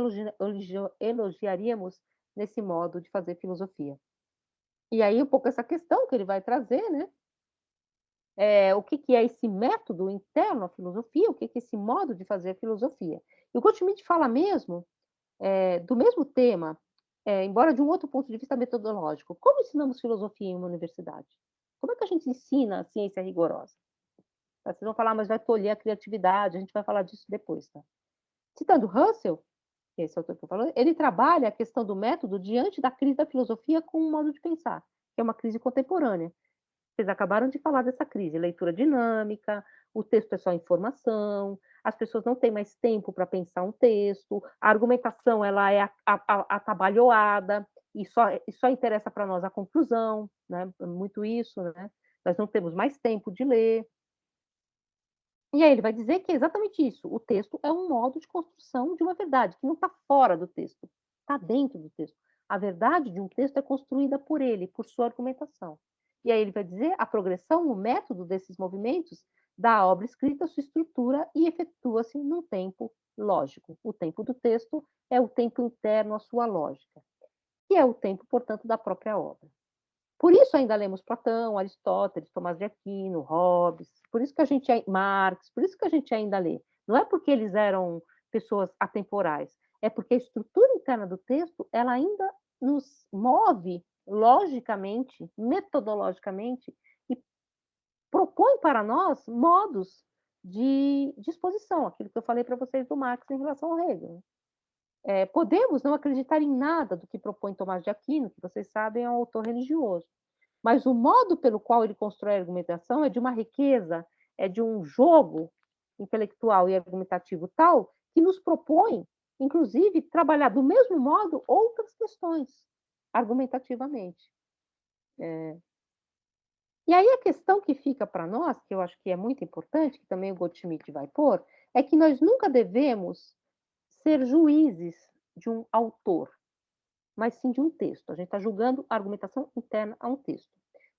elogiaríamos nesse modo de fazer filosofia? E aí um pouco essa questão que ele vai trazer, né? O que é esse método interno à filosofia? O que é esse modo de fazer filosofia? E o Goldschmidt fala mesmo do mesmo tema, embora de um outro ponto de vista metodológico. Como ensinamos filosofia em uma universidade? Como é que a gente ensina a ciência rigorosa? Vocês vão falar, mas vai tolher a criatividade, a gente vai falar disso depois. Tá? Citando Russell, que é esse autor que eu falo, ele trabalha a questão do método diante da crise da filosofia com um modo de pensar, que é uma crise contemporânea. Vocês acabaram de falar dessa crise, leitura dinâmica, o texto é só informação, as pessoas não têm mais tempo para pensar um texto, a argumentação ela é atabalhoada, e só interessa para nós a conclusão, né? Muito isso, né? Nós não temos mais tempo de ler. E aí ele vai dizer que é exatamente isso. O texto é um modo de construção de uma verdade, que não está fora do texto, está dentro do texto. A verdade de um texto é construída por ele, por sua argumentação. E aí ele vai dizer a progressão, o método desses movimentos da obra escrita, sua estrutura, e efetua-se num tempo lógico. O tempo do texto é o tempo interno à sua lógica, que é o tempo, portanto, da própria obra. Por isso ainda lemos Platão, Aristóteles, Tomás de Aquino, Hobbes, por isso que a gente Marx, por isso que a gente ainda lê. Não é porque eles eram pessoas atemporais, é porque a estrutura interna do texto, ela ainda nos move logicamente, metodologicamente, e propõe para nós modos de disposição, aquilo que eu falei para vocês do Marx em relação ao Hegel. Podemos não acreditar em nada do que propõe Tomás de Aquino, que vocês sabem é um autor religioso, mas o modo pelo qual ele constrói a argumentação é de uma riqueza, é de um jogo intelectual e argumentativo tal que nos propõe, inclusive, trabalhar do mesmo modo outras questões, argumentativamente. E aí a questão que fica para nós, que eu acho que é muito importante, que também o Goldschmidt vai pôr, é que nós nunca devemos ser juízes de um autor, mas sim de um texto. A gente está julgando a argumentação interna a um texto.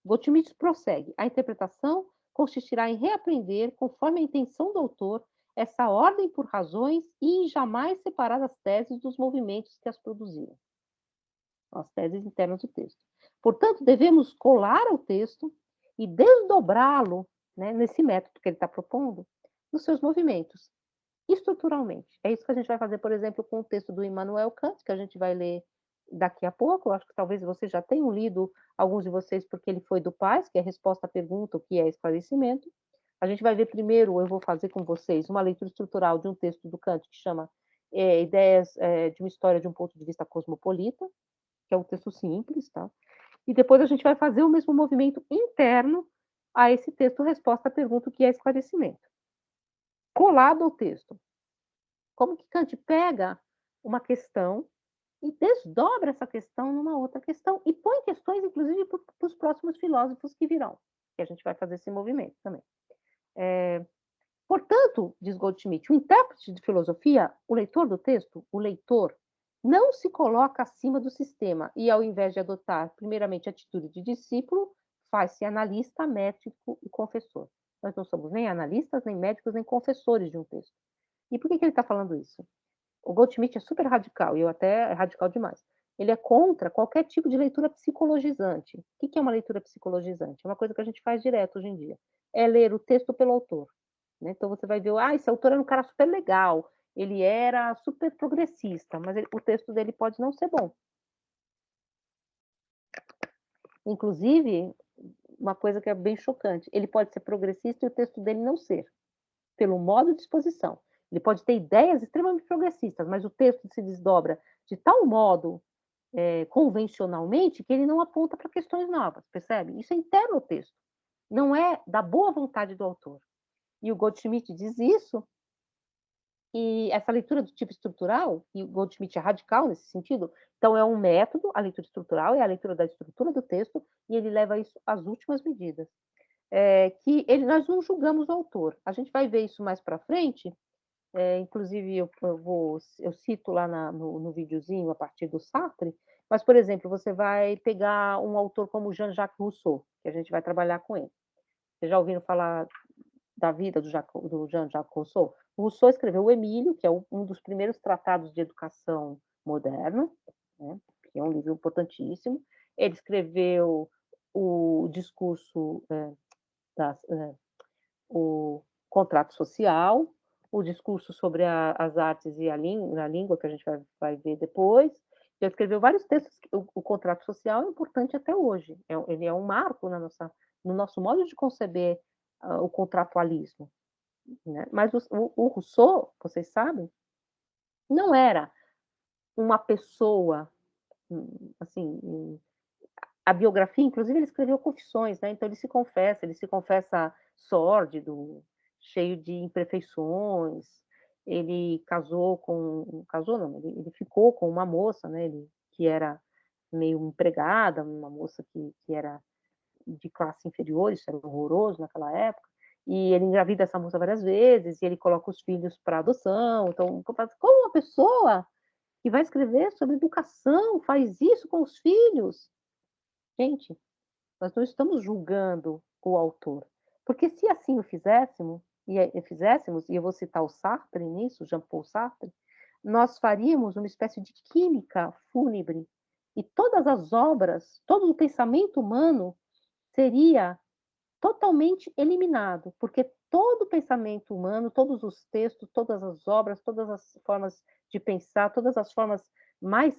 Goldschmidt prossegue. A interpretação consistirá em reaprender, conforme a intenção do autor, essa ordem por razões e em jamais separar as teses dos movimentos que as produziram. As teses internas do texto. Portanto, devemos colar ao texto e desdobrá-lo, né, nesse método que ele está propondo, nos seus movimentos, estruturalmente. É isso que a gente vai fazer, por exemplo, com o texto do Immanuel Kant, que a gente vai ler daqui a pouco. Eu acho que talvez vocês já tenham lido, alguns de vocês, porque ele foi do Paz, que é a resposta à pergunta, o que é esclarecimento. A gente vai ver primeiro, eu vou fazer com vocês, uma leitura estrutural de um texto do Kant que chama Ideias de uma História de um Ponto de Vista Cosmopolita, que é um texto simples, tá? E depois a gente vai fazer o mesmo movimento interno a esse texto, resposta à pergunta, o que é esclarecimento. Colado ao texto. Como que Kant pega uma questão e desdobra essa questão numa outra questão e põe questões, inclusive, para os próximos filósofos que virão, que a gente vai fazer esse movimento também. Portanto, diz Goldschmidt, o intérprete de filosofia, o leitor do texto, o leitor, não se coloca acima do sistema e, ao invés de adotar, primeiramente, a atitude de discípulo, faz-se analista, médico e confessor. Nós não somos nem analistas, nem médicos, nem confessores de um texto. E por que ele está falando isso? O Goldschmidt é super radical, e eu até é radical demais. Ele é contra qualquer tipo de leitura psicologizante. O que é uma leitura psicologizante? É uma coisa que a gente faz direto hoje em dia. É ler o texto pelo autor. Né? Então você vai ver, esse autor era um cara super legal, ele era super progressista, mas o texto dele pode não ser bom. Inclusive, uma coisa que é bem chocante, ele pode ser progressista e o texto dele não ser, pelo modo de exposição. Ele pode ter ideias extremamente progressistas, mas o texto se desdobra de tal modo convencionalmente que ele não aponta para questões novas, percebe? Isso é interno ao texto, não é da boa vontade do autor. E o Goldschmidt diz isso, e essa leitura do tipo estrutural, e o Goldschmidt é radical nesse sentido, então é um método, a leitura estrutural é a leitura da estrutura do texto, e ele leva isso às últimas medidas. Nós não julgamos o autor. A gente vai ver isso mais para frente, inclusive eu cito lá no videozinho a partir do Sartre, mas, por exemplo, você vai pegar um autor como Jean-Jacques Rousseau, que a gente vai trabalhar com ele. Vocês já ouviram falar da vida do Jean-Jacques Rousseau? O Rousseau escreveu o Emílio, que é um dos primeiros tratados de educação moderna, né, que é um livro importantíssimo. Ele escreveu o discurso, o contrato social, o discurso sobre as artes e a língua, que a gente vai ver depois. Ele escreveu vários textos. O contrato social é importante até hoje. Ele é um marco no nosso modo de conceber o contratualismo. Né? Mas o Rousseau, vocês sabem, não era uma pessoa, assim, a biografia, inclusive, ele escreveu confissões, né? Então ele se confessa sórdido, cheio de imperfeições. Ele casou não, ele ficou com uma moça, né? Que era meio empregada, uma moça que era de classe inferior, isso era horroroso naquela época. E ele engravida essa moça várias vezes, e ele coloca os filhos para adoção. Então, como uma pessoa que vai escrever sobre educação faz isso com os filhos? Gente, nós não estamos julgando o autor, porque se assim o fizéssemos, e eu vou citar o Sartre nisso, Jean-Paul Sartre, nós faríamos uma espécie de química fúnebre, e todas as obras, todo o pensamento humano seria totalmente eliminado, porque todo o pensamento humano, todos os textos, todas as obras, todas as formas de pensar, todas as formas mais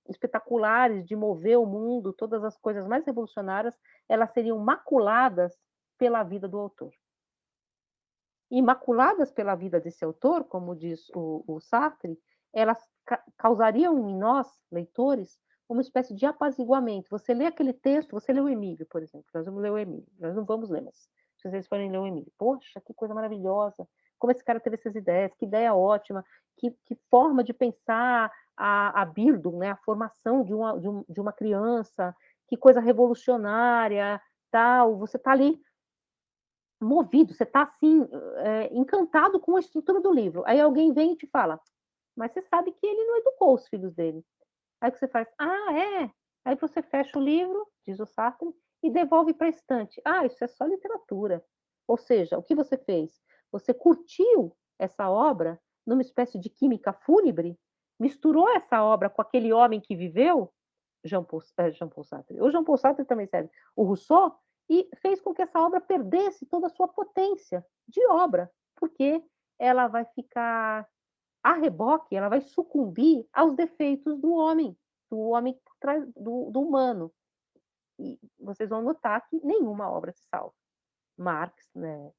espetaculares de mover o mundo, todas as coisas mais revolucionárias, elas seriam maculadas pela vida do autor. E maculadas pela vida desse autor, como diz o Sartre, elas causariam em nós, leitores, uma espécie de apaziguamento. Você lê aquele texto, você lê o Emílio, por exemplo. Nós vamos ler o Emílio. Nós não vamos ler, mas se vocês forem ler o Emílio, poxa, que coisa maravilhosa. Como esse cara teve essas ideias, que ideia ótima, que forma de pensar a Bildung, né, a formação de uma criança, que coisa revolucionária, tal. Você está ali movido, você está assim, encantado com a estrutura do livro. Aí alguém vem e te fala, mas você sabe que ele não educou os filhos dele. Aí que você faz, é? Aí você fecha o livro, diz o Sartre, e devolve para a estante. Isso é só literatura. Ou seja, o que você fez? Você curtiu essa obra numa espécie de química fúnebre, misturou essa obra com aquele homem que viveu, Jean Paul Sartre. O Jean Paul Sartre também serve. O Rousseau, e fez com que essa obra perdesse toda a sua potência de obra, porque ela vai ficar a reboque, ela vai sucumbir aos defeitos do homem por trás do humano. E vocês vão notar que nenhuma obra se salva. Marx, né,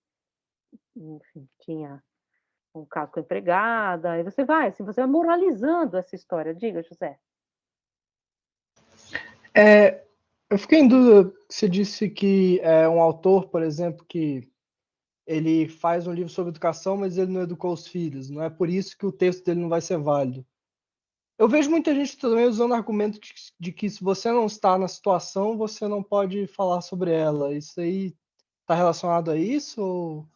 enfim, tinha um caso com a empregada, aí você vai moralizando essa história. Diga, José. Eu fiquei em dúvida, você disse que é um autor, por exemplo, que ele faz um livro sobre educação, mas ele não educou os filhos. Não é por isso que o texto dele não vai ser válido. Eu vejo muita gente também usando argumento de que se você não está na situação, você não pode falar sobre ela. Isso aí está relacionado a isso ou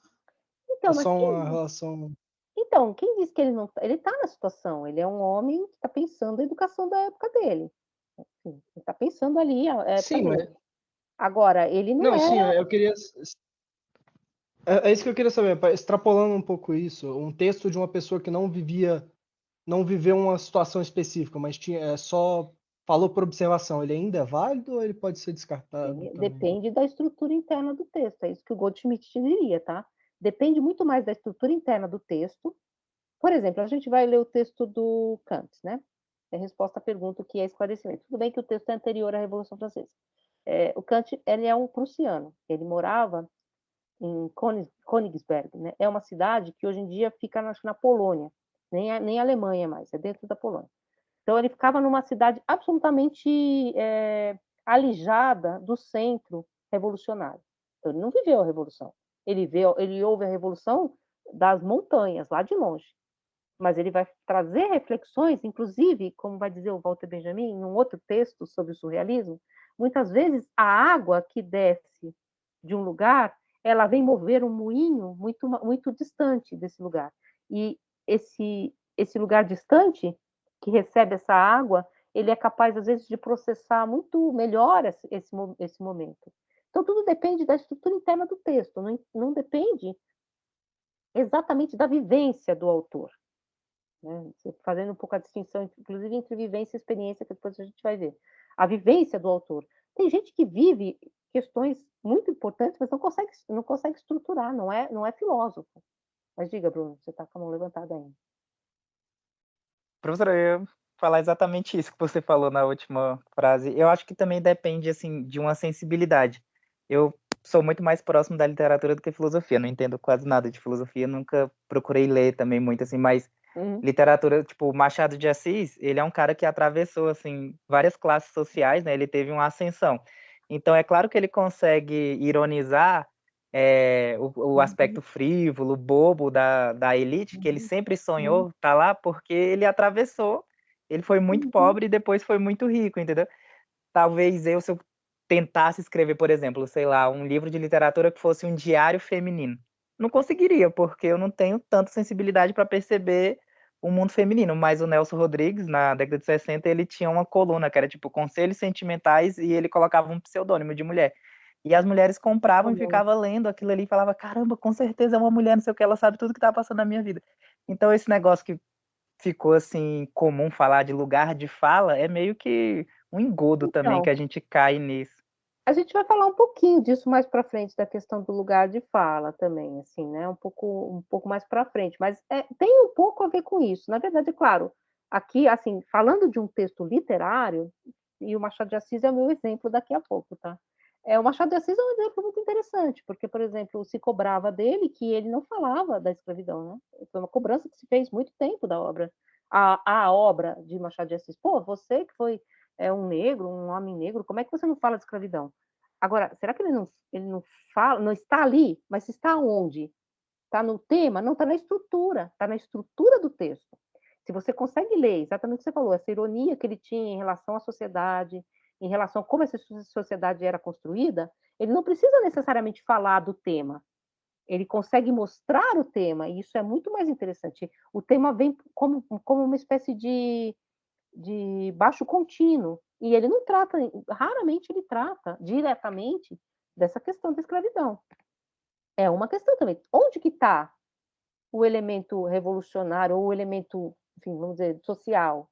Então, é só uma relação... Então, quem diz que ele não está? Ele está na situação. Ele é um homem que está pensando a educação da época dele. Ele está pensando ali a época Sim, dele. Agora, ele não não, é. sim, eu queria... É isso que eu queria saber, extrapolando um pouco isso, um texto de uma pessoa que não viveu uma situação específica, mas só falou por observação, ele ainda é válido ou ele pode ser descartado também? Depende da estrutura interna do texto. É isso que o Goldschmidt te diria, tá? Depende muito mais da estrutura interna do texto. Por exemplo, a gente vai ler o texto do Kant, né? É a resposta à pergunta o que é esclarecimento. Tudo bem que o texto é anterior à Revolução Francesa. O Kant, ele é um prussiano. Ele morava em Königsberg, né? É uma cidade que hoje em dia fica na Polônia, nem a Alemanha mais, é dentro da Polônia. Então ele ficava numa cidade absolutamente alijada do centro revolucionário. Então ele não viveu a revolução. Ele ouve a revolução das montanhas, lá de longe. Mas ele vai trazer reflexões, inclusive, como vai dizer o Walter Benjamin, em um outro texto sobre o surrealismo, muitas vezes a água que desce de um lugar, ela vem mover um moinho muito distante desse lugar. E esse lugar distante, que recebe essa água, ele é capaz, às vezes, de processar muito melhor esse momento. Então, tudo depende da estrutura interna do texto, não depende exatamente da vivência do autor. Né? Fazendo um pouco a distinção, inclusive, entre vivência e experiência, que depois a gente vai ver. A vivência do autor. Tem gente que vive questões muito importantes, mas não consegue estruturar, não é filósofo. Mas diga, Bruno, você está com a mão levantada ainda. Professora, eu ia falar exatamente isso que você falou na última frase. Eu acho que também depende, assim, de uma sensibilidade. Eu sou muito mais próximo da literatura do que filosofia, não entendo quase nada de filosofia, nunca procurei ler também muito, assim, mas literatura, tipo, Machado de Assis, ele é um cara que atravessou, assim, várias classes sociais, né? Ele teve uma ascensão. Então, é claro que ele consegue ironizar o aspecto frívolo, bobo da elite, que ele sempre sonhou tá lá, porque ele atravessou, ele foi muito pobre e depois foi muito rico, entendeu? Talvez se eu tentasse escrever, por exemplo, sei lá, um livro de literatura que fosse um diário feminino, não conseguiria, porque eu não tenho tanta sensibilidade para perceber o mundo feminino, mas o Nelson Rodrigues, na década de 60, ele tinha uma coluna que era tipo Conselhos Sentimentais e ele colocava um pseudônimo de mulher. E as mulheres compravam e ficavam lendo aquilo ali e falavam, caramba, com certeza é uma mulher, não sei o que, ela sabe tudo que tá passando na minha vida. Então esse negócio que ficou assim comum falar de lugar de fala é meio que um engodo também que a gente cai nisso. A gente vai falar um pouquinho disso mais para frente, da questão do lugar de fala também, assim, né? Um pouco mais para frente, mas tem um pouco a ver com isso. Na verdade, claro, aqui, assim, falando de um texto literário, e o Machado de Assis é o meu exemplo daqui a pouco, tá? O Machado de Assis é um exemplo muito interessante, porque, por exemplo, se cobrava dele que ele não falava da escravidão, né? Foi uma cobrança que se fez muito tempo da obra a obra de Machado de Assis. Pô, você que foi um negro, um homem negro, como é que você não fala de escravidão? Agora, será que ele não fala, não está ali, mas está onde? Está no tema? Não, está na estrutura do texto. Se você consegue ler exatamente o que você falou, essa ironia que ele tinha em relação à sociedade, em relação a como essa sociedade era construída, ele não precisa necessariamente falar do tema. Ele consegue mostrar o tema, e isso é muito mais interessante. O tema vem como uma espécie de baixo contínuo, e ele não trata, raramente ele trata diretamente dessa questão da escravidão. É uma questão também. Onde que está o elemento revolucionário ou o elemento, enfim, vamos dizer, social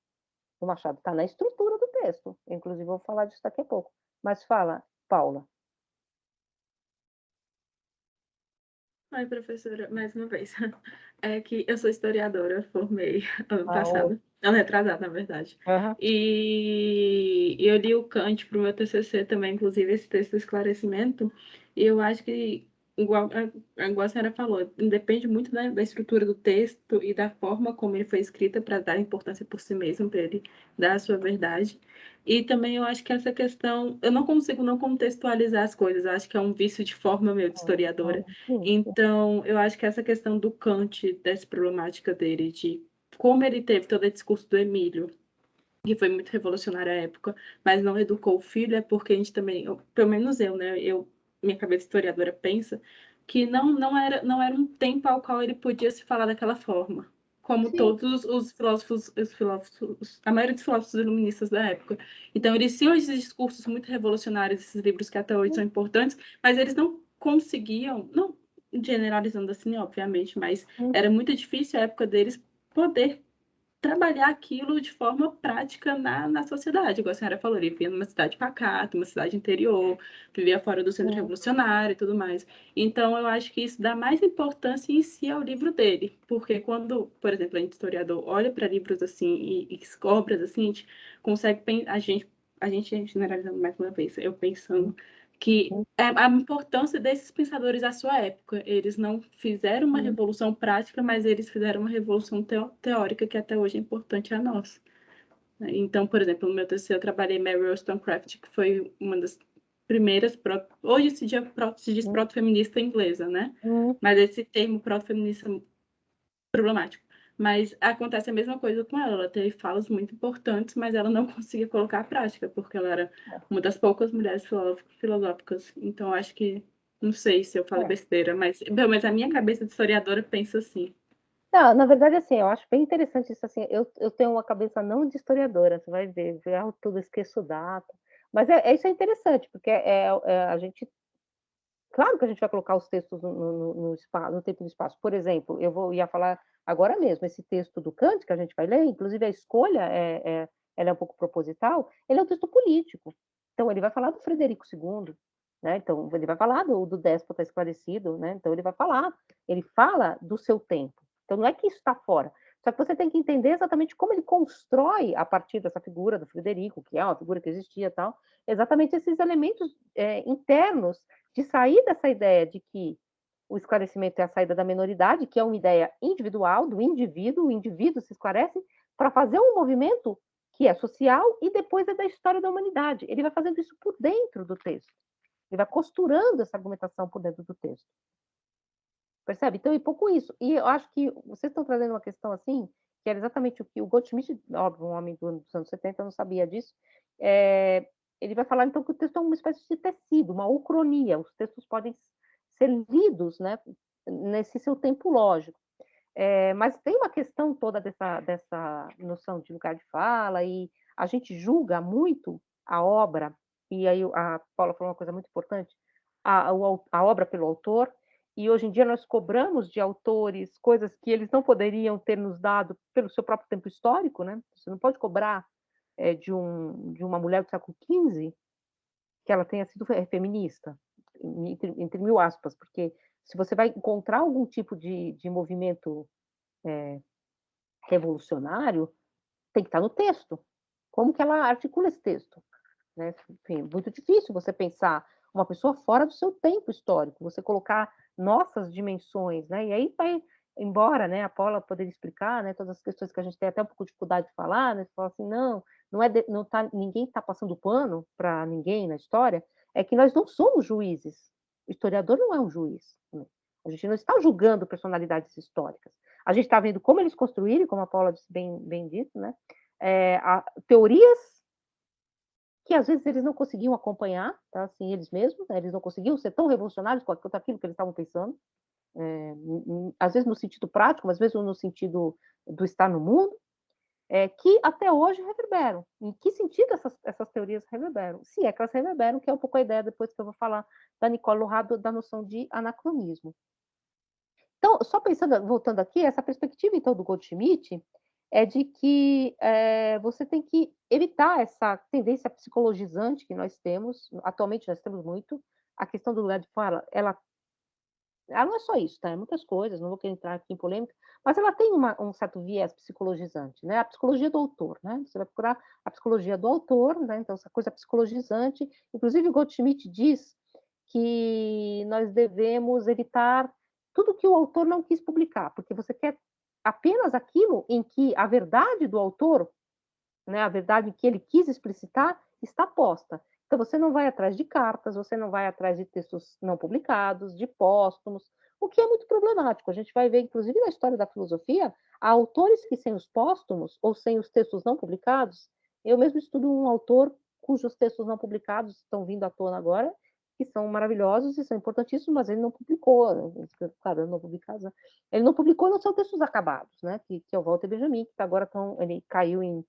do Machado? Está na estrutura do texto. Inclusive, vou falar disso daqui a pouco. Mas fala, Paula. Oi, professora, mais uma vez. É que eu sou historiadora, formei ano passado, ano retrasado, na verdade. Uhum. E eu li o Kant para o meu TCC também, inclusive esse texto de esclarecimento, e eu acho que, igual a senhora falou, depende muito da estrutura do texto e da forma como ele foi escrito para dar importância por si mesmo, para ele dar a sua verdade. E também eu acho que essa questão, eu não consigo não contextualizar as coisas, eu acho que é um vício de forma meu de historiadora. Então, eu acho que essa questão do Kant, dessa problemática dele, de como ele teve todo esse discurso do Emílio, que foi muito revolucionário à época, mas não educou o filho, é porque a gente também, pelo menos eu, né, minha cabeça historiadora pensa que não era um tempo ao qual ele podia se falar daquela forma, como Sim. todos os filósofos, a maioria dos filósofos iluministas da época. Então, eles tinham esses discursos muito revolucionários, esses livros que até hoje são importantes, mas eles não conseguiam, não generalizando assim, obviamente, mas era muito difícil a época deles poder trabalhar aquilo de forma prática na sociedade. Igual a senhora falou, ele vivia numa cidade pacata, uma cidade interior, vivia fora do centro revolucionário e tudo mais. Então, eu acho que isso dá mais importância em si ao livro dele, porque quando, por exemplo, a gente historiador olha para livros assim e obras assim, a gente consegue, a gente generalizando mais uma vez, eu pensando que a importância desses pensadores à sua época. Eles não fizeram uma revolução prática, mas eles fizeram uma revolução teórica que até hoje é importante a nós. Então, por exemplo, no meu TCC eu trabalhei Mary Wollstonecraft, que foi uma das primeiras, hoje se diz proto-feminista inglesa, né? Mas esse termo proto-feminista é problemático. Mas acontece a mesma coisa com ela. Ela teve falas muito importantes, mas ela não conseguia colocar à prática, porque ela era uma das poucas mulheres filosóficas. Então, acho que, não sei se eu falo besteira, mas pelo menos a minha cabeça de historiadora pensa assim. Não, na verdade, assim, eu acho bem interessante isso, assim, eu tenho uma cabeça não de historiadora, você vai ver, eu tudo esqueço data, mas isso é interessante, porque a gente, claro que a gente vai colocar os textos no espaço, no tempo e no espaço. Por exemplo, ia falar agora mesmo, esse texto do Kant, que a gente vai ler, inclusive a escolha ela é um pouco proposital, ele é um texto político, então ele vai falar do Frederico II, né? Então ele vai falar do déspota esclarecido, né? Então ele fala do seu tempo. Então não é que isso está fora, só que você tem que entender exatamente como ele constrói, a partir dessa figura do Frederico, que é uma figura que existia e tal, exatamente esses elementos internos de sair dessa ideia de que o esclarecimento é a saída da minoridade, que é uma ideia individual, do indivíduo, o indivíduo se esclarece, para fazer um movimento que é social e depois é da história da humanidade. Ele vai fazendo isso por dentro do texto. Ele vai costurando essa argumentação por dentro do texto. Percebe? Então, é pouco isso. E eu acho que vocês estão trazendo uma questão assim, que era exatamente o que o Goldschmidt, óbvio, um homem dos anos 70, não sabia disso, ele vai falar, então, que o texto é uma espécie de tecido, uma ucronia. Os textos podem ser lidos, né, nesse seu tempo lógico. Mas tem uma questão toda dessa noção de lugar de fala, e a gente julga muito a obra, e aí a Paula falou uma coisa muito importante, a obra pelo autor, e hoje em dia nós cobramos de autores coisas que eles não poderiam ter nos dado pelo seu próprio tempo histórico, né? Você não pode cobrar de uma mulher do século XV que ela tenha sido feminista, entre mil aspas, porque se você vai encontrar algum tipo de movimento revolucionário, tem que estar no texto. Como que ela articula esse texto? Né? Enfim, muito difícil você pensar uma pessoa fora do seu tempo histórico, você colocar nossas dimensões, né? E aí embora, né, a Paula poderia explicar, né, todas as questões que a gente tem até um pouco de dificuldade de falar, né, fala assim, não tá, ninguém está passando pano para ninguém na história, é que nós não somos juízes. O historiador não é um juiz. Né? A gente não está julgando personalidades históricas. A gente está vendo como eles construíram, como a Paula disse bem dito, né, teorias que às vezes eles não conseguiam acompanhar, tá, assim, eles mesmos, né, eles não conseguiam ser tão revolucionários quanto aquilo que eles estavam pensando, às vezes no sentido prático, mas às vezes no sentido do estar no mundo, que até hoje reverberam. Em que sentido essas teorias reverberam? Se é que elas reverberam, que é um pouco a ideia depois que eu vou falar da Nicole Lourado, da noção de anacronismo. Então, só pensando, voltando aqui, essa perspectiva, então, do Goldschmidt é de que você tem que evitar essa tendência psicologizante que nós temos, atualmente nós temos muito, a questão do lugar de fala, ela não é só isso, tá? É muitas coisas, não vou querer entrar aqui em polêmica, mas ela tem um certo viés psicologizante, né? A psicologia do autor, né? Você vai procurar a psicologia do autor, né? Então, essa coisa psicologizante. Inclusive, o Goldschmidt diz que nós devemos evitar tudo que o autor não quis publicar, porque você quer apenas aquilo em que a verdade do autor, né, a verdade que ele quis explicitar, está posta. Então, você não vai atrás de cartas, você não vai atrás de textos não publicados, de póstumos, o que é muito problemático. A gente vai ver, inclusive, na história da filosofia, há autores que, sem os póstumos ou sem os textos não publicados, eu mesmo estudo um autor cujos textos não publicados estão vindo à tona agora, que são maravilhosos e são importantíssimos, mas ele não publicou, né? Claro, não publicado, ele não publicou, não são textos acabados, né? Que é o Walter Benjamin, que agora ele caiu em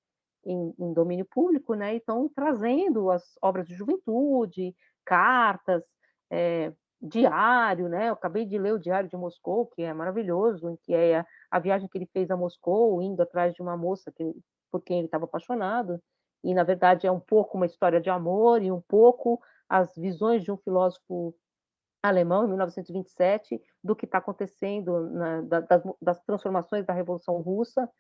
domínio público, né? E estão trazendo as obras de juventude, cartas, diário, né? Eu acabei de ler o Diário de Moscou, que é maravilhoso, em que é a viagem que ele fez a Moscou, indo atrás de uma moça por quem ele estava apaixonado, e na verdade é um pouco uma história de amor e um pouco as visões de um filósofo alemão em 1927 do que está acontecendo das transformações da Revolução Russa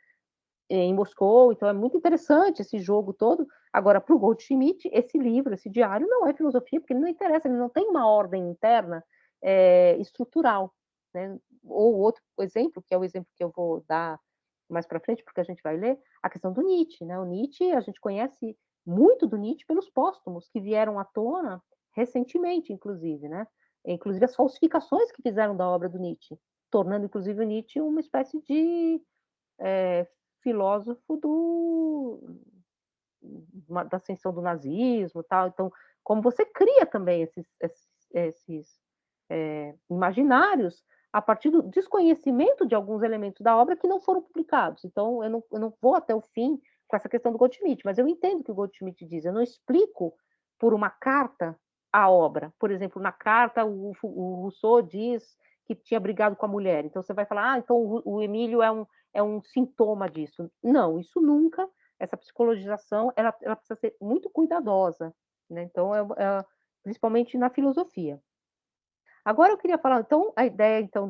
em Moscou, então é muito interessante esse jogo todo. Agora, para o Goldschmidt, esse livro, esse diário, não é filosofia, porque ele não interessa, ele não tem uma ordem interna estrutural. Né? Ou outro exemplo, que é o exemplo que eu vou dar mais para frente, porque a gente vai ler, a questão do Nietzsche. Né? O Nietzsche, a gente conhece muito do Nietzsche pelos póstumos, que vieram à tona recentemente, inclusive. Né? Inclusive as falsificações que fizeram da obra do Nietzsche, tornando, inclusive, o Nietzsche uma espécie de filósofo da ascensão do nazismo, tal. Então, como você cria também esses imaginários a partir do desconhecimento de alguns elementos da obra que não foram publicados. Então, eu não vou até o fim com essa questão do Goldschmidt, mas eu entendo o que o Goldschmidt diz. Eu não explico por uma carta a obra. Por exemplo, na carta, o Rousseau diz que tinha brigado com a mulher. Então, você vai falar, então o Emílio é um sintoma disso. Não, isso nunca. Essa psicologização, ela precisa ser muito cuidadosa. Né? Então, principalmente na filosofia. Agora eu queria falar, então, a ideia então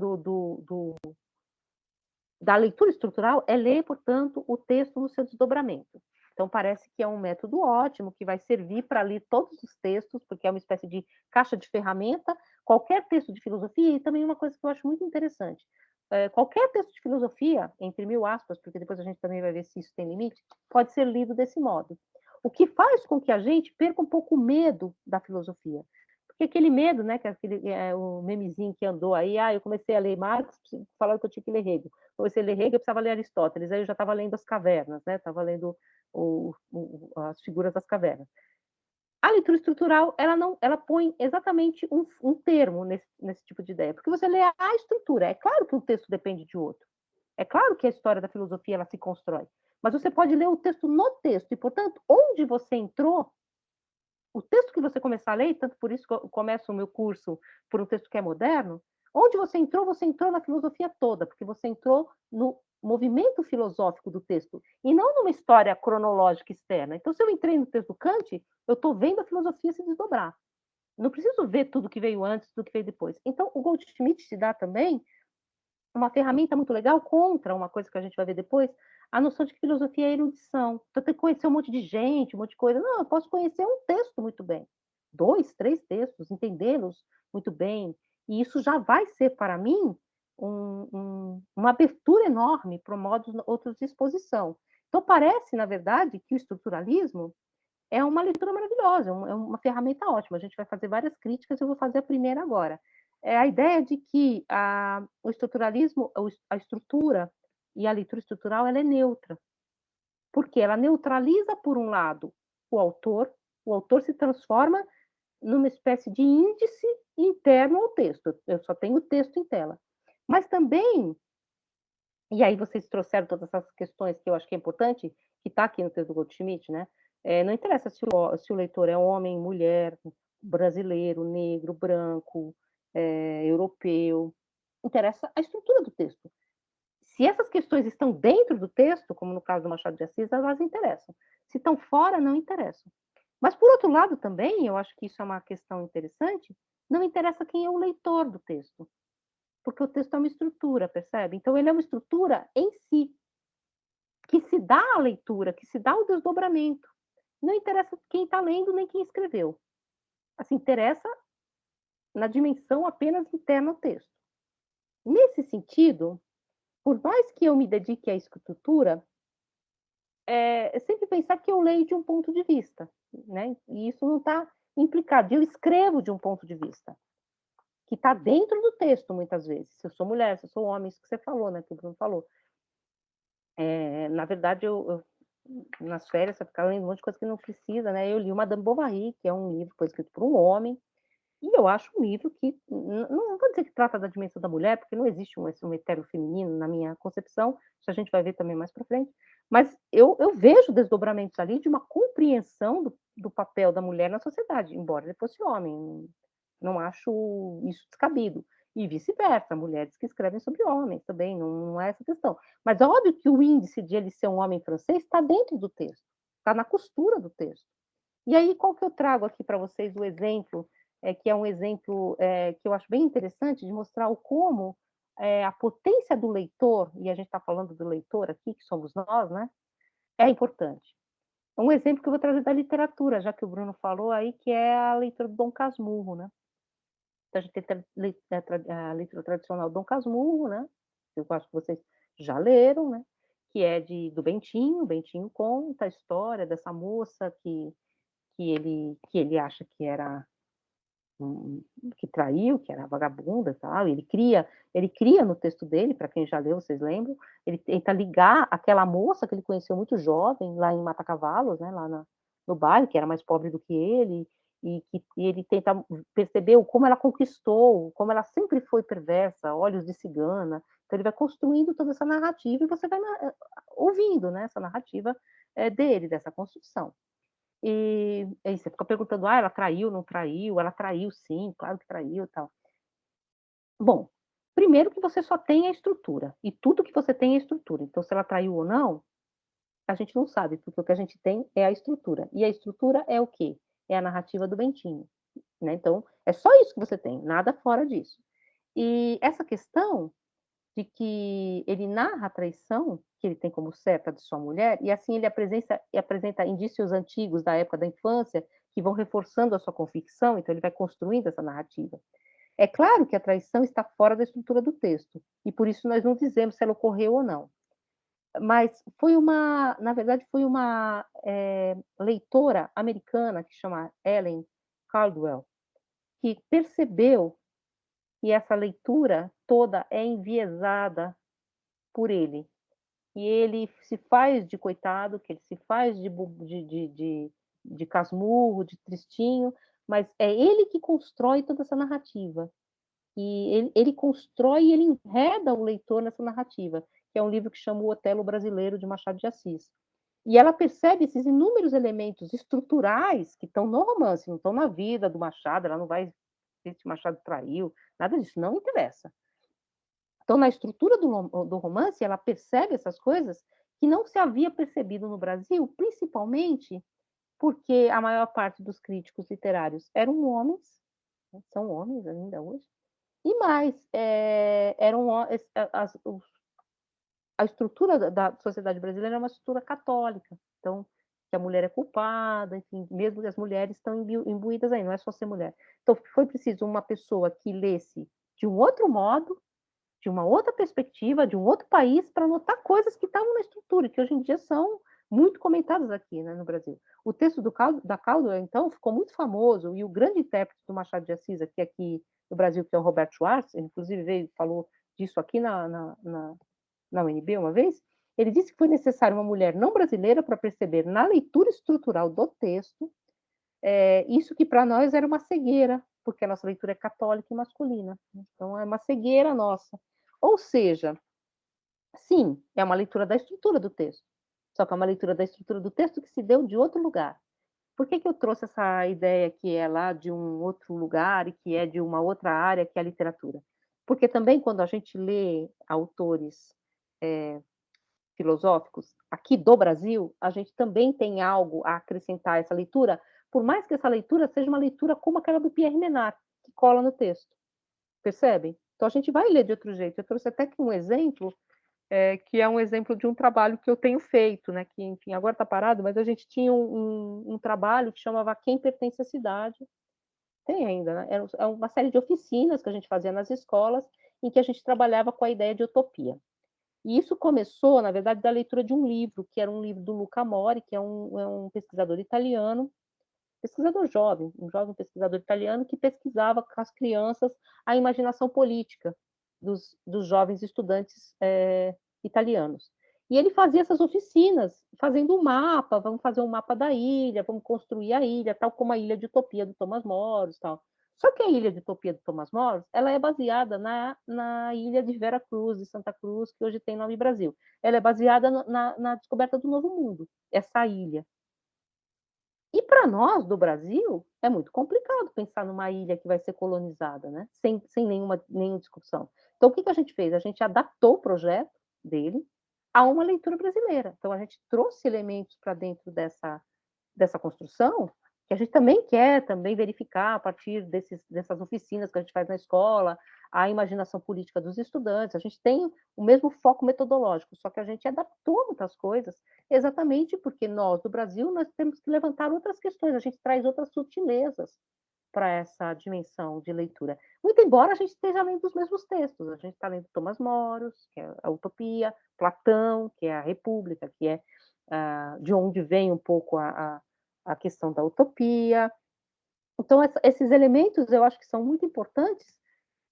da leitura estrutural é ler, portanto, o texto no seu desdobramento. Então, parece que é um método ótimo, que vai servir para ler todos os textos, porque é uma espécie de caixa de ferramenta, qualquer texto de filosofia, e também uma coisa que eu acho muito interessante, qualquer texto de filosofia, entre mil aspas, porque depois a gente também vai ver se isso tem limite, pode ser lido desse modo. O que faz com que a gente perca um pouco o medo da filosofia. Porque aquele medo, né, que o memezinho que andou aí, eu comecei a ler Marx, falando que eu tinha que ler Hegel. Comecei a ler Hegel, eu precisava ler Aristóteles, aí eu já estava lendo as cavernas, né, estava lendo as figuras das cavernas. A leitura estrutural, ela põe exatamente um termo nesse tipo de ideia, porque você lê a estrutura. É claro que um texto depende de outro. É claro que a história da filosofia ela se constrói, mas você pode ler o texto no texto, e, portanto, onde você entrou, o texto que você começar a ler, tanto por isso que eu começo o meu curso por um texto que é moderno, onde você entrou na filosofia toda, porque você entrou no movimento filosófico do texto, e não numa história cronológica externa. Então, se eu entrei no texto do Kant, eu estou vendo a filosofia se desdobrar. Não preciso ver tudo que veio antes, tudo que veio depois. Então, o Goldschmidt se dá também uma ferramenta muito legal contra uma coisa que a gente vai ver depois, a noção de que filosofia é erudição. Então, tem que conhecer um monte de gente, um monte de coisa. Não, eu posso conhecer um texto muito bem. 2, 3 textos, entendê-los muito bem. E isso já vai ser, para mim, uma abertura enorme para outros de exposição. Então, parece, na verdade, que o estruturalismo é uma leitura maravilhosa, é uma ferramenta ótima. A gente vai fazer várias críticas, eu vou fazer a primeira agora. É a ideia de que o estruturalismo, a estrutura e a leitura estrutural, ela é neutra. Porque ela neutraliza, por um lado, o autor se transforma numa espécie de índice interno ao texto. Eu só tenho o texto em tela. Mas também, e aí vocês trouxeram todas essas questões que eu acho que é importante, que está aqui no texto do Goldschmidt, né? Não interessa se o leitor é homem, mulher, brasileiro, negro, branco, europeu. Interessa a estrutura do texto. Se essas questões estão dentro do texto, como no caso do Machado de Assis, elas interessam. Se estão fora, não interessam. Mas, por outro lado, também, eu acho que isso é uma questão interessante, não interessa quem é o leitor do texto. Porque o texto é uma estrutura, percebe? Então, ele é uma estrutura em si, que se dá à leitura, que se dá ao desdobramento. Não interessa quem está lendo, nem quem escreveu. Assim, interessa na dimensão apenas interna ao texto. Nesse sentido, por mais que eu me dedique à escritura, é sempre pensar que eu leio de um ponto de vista, né? E isso não está implicado. Eu escrevo de um ponto de vista que está dentro do texto, muitas vezes. Se eu sou mulher, se eu sou homem, isso que você falou, né? Que o Bruno falou. Na verdade, nas férias, eu ficava lendo um monte de coisa que não precisa, né? Eu li o Madame Bovary, que é um livro que foi escrito por um homem, e eu acho um livro que, não vou dizer que trata da dimensão da mulher, porque não existe um hetero feminino na minha concepção, isso a gente vai ver também mais para frente, mas eu vejo desdobramentos ali de uma compreensão do papel da mulher na sociedade, embora ele fosse homem, não acho isso descabido. E vice-versa, mulheres que escrevem sobre homens também, não é essa questão. Mas é óbvio que o índice de ele ser um homem francês está dentro do texto, está na costura do texto. E aí, qual que eu trago aqui para vocês o exemplo, que é um exemplo que eu acho bem interessante de mostrar o como a potência do leitor, e a gente está falando do leitor aqui, que somos nós, né, é importante. Um exemplo que eu vou trazer da literatura, já que o Bruno falou aí, que é a leitura do Dom Casmurro, né? Então, a gente tem a leitura tradicional do Dom Casmurro, né? Eu acho que vocês já leram, né? Que é do Bentinho. O Bentinho conta a história dessa moça que ele acha que era que traiu, que era vagabunda e tal. Ele cria no texto dele, para quem já leu, vocês lembram, ele tenta ligar aquela moça que ele conheceu muito jovem, lá em Matacavalos, né, lá no bairro, que era mais pobre do que ele, e ele tenta perceber como ela conquistou, como ela sempre foi perversa, olhos de cigana. Então ele vai construindo toda essa narrativa e você vai ouvindo, né, essa narrativa dele, dessa construção. E aí você fica perguntando, ela traiu, não traiu? Ela traiu, sim, claro que traiu e tal. Bom, primeiro que você só tem a estrutura, e tudo que você tem é estrutura. Então, se ela traiu ou não, a gente não sabe, porque o que a gente tem é a estrutura. E a estrutura é o quê? É a narrativa do Bentinho, né? Então, é só isso que você tem, nada fora disso. E essa questão de que ele narra a traição que ele tem como certa de sua mulher, e assim ele apresenta indícios antigos da época da infância que vão reforçando a sua convicção, então ele vai construindo essa narrativa. É claro que a traição está fora da estrutura do texto, e por isso nós não dizemos se ela ocorreu ou não. Mas na verdade, foi uma leitora americana que chama Ellen Caldwell, que percebeu que essa leitura toda é enviesada por ele. E ele se faz de coitado, que ele se faz de casmurro, de tristinho, mas é ele que constrói toda essa narrativa. E ele constrói e ele enreda o leitor nessa narrativa, que é um livro que chama O Otelo Brasileiro, de Machado de Assis. E ela percebe esses inúmeros elementos estruturais que estão no romance, não estão na vida do Machado, ela não vai dizer se Machado traiu, nada disso, não interessa. Então, na estrutura do romance, ela percebe essas coisas que não se havia percebido no Brasil, principalmente porque a maior parte dos críticos literários eram homens, são homens ainda hoje, e mais, a estrutura da sociedade brasileira é uma estrutura católica, então, que a mulher é culpada, enfim, mesmo que as mulheres estão imbuídas aí, não é só ser mulher. Então, foi preciso uma pessoa que lesse de um outro modo, de uma outra perspectiva, de um outro país, para notar coisas que estavam na estrutura, que hoje em dia são muito comentadas aqui, né, no Brasil. O texto da Caldwell, então, ficou muito famoso, e o grande intérprete do Machado de Assis aqui no Brasil, que é o Roberto Schwartz, ele inclusive falou disso aqui na UNB uma vez, ele disse que foi necessário uma mulher não brasileira para perceber na leitura estrutural do texto isso que para nós era uma cegueira, porque a nossa leitura é católica e masculina. Então, é uma cegueira nossa. Ou seja, sim, é uma leitura da estrutura do texto, só que é uma leitura da estrutura do texto que se deu de outro lugar. Por que eu trouxe essa ideia que é lá de um outro lugar e que é de uma outra área, que é a literatura? Porque também, quando a gente lê autores filosóficos aqui do Brasil, a gente também tem algo a acrescentar a essa leitura, por mais que essa leitura seja uma leitura como aquela do Pierre Menard, que cola no texto. Percebem? Então, a gente vai ler de outro jeito. Eu trouxe até aqui um exemplo, que é um exemplo de um trabalho que eu tenho feito, né? Que, enfim, agora está parado, mas a gente tinha um trabalho que chamava Quem Pertence à Cidade. Tem ainda, né? É uma série de oficinas que a gente fazia nas escolas, em que a gente trabalhava com a ideia de utopia. E isso começou, na verdade, da leitura de um livro, que era um livro do Luca Mori, que é um pesquisador italiano, pesquisador jovem, um jovem pesquisador italiano que pesquisava com as crianças a imaginação política dos jovens estudantes italianos. E ele fazia essas oficinas, fazendo um mapa, vamos fazer um mapa da ilha, vamos construir a ilha, tal como a Ilha de Utopia do Thomas More, tal. Só que a Ilha de Utopia do Thomas More, ela é baseada na ilha de Vera Cruz, de Santa Cruz, que hoje tem nome Brasil. Ela é baseada na descoberta do Novo Mundo, essa ilha. E para nós, do Brasil, é muito complicado pensar numa ilha que vai ser colonizada, né? Sem nenhuma discussão. Então, o que a gente fez? A gente adaptou o projeto dele a uma leitura brasileira. Então, a gente trouxe elementos para dentro dessa construção, que a gente também quer verificar a partir dessas oficinas que a gente faz na escola, a imaginação política dos estudantes. A gente tem o mesmo foco metodológico, só que a gente adaptou muitas coisas, exatamente porque nós, do Brasil, nós temos que levantar outras questões, a gente traz outras sutilezas para essa dimensão de leitura. Muito embora a gente esteja lendo os mesmos textos, a gente está lendo Thomas More, que é a Utopia, Platão, que é a República, que é de onde vem um pouco a questão da utopia. Então, esses elementos eu acho que são muito importantes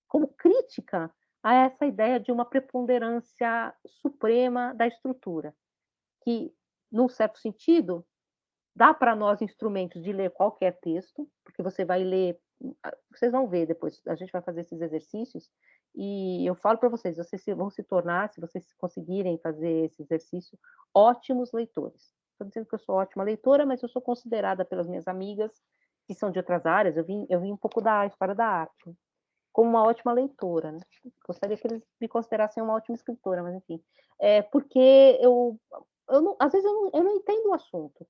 como crítica a essa ideia de uma preponderância suprema da estrutura, que, num certo sentido, dá para nós instrumentos de ler qualquer texto, porque você vai ler, vocês vão ver depois, a gente vai fazer esses exercícios, e eu falo para vocês vão se tornar, se vocês conseguirem fazer esse exercício, ótimos leitores. Estou dizendo que eu sou ótima leitora, mas eu sou considerada pelas minhas amigas, que são de outras áreas, eu vim um pouco da história da arte, como uma ótima leitora, né? Gostaria que eles me considerassem uma ótima escritora, mas enfim. Porque às vezes eu não entendo o assunto,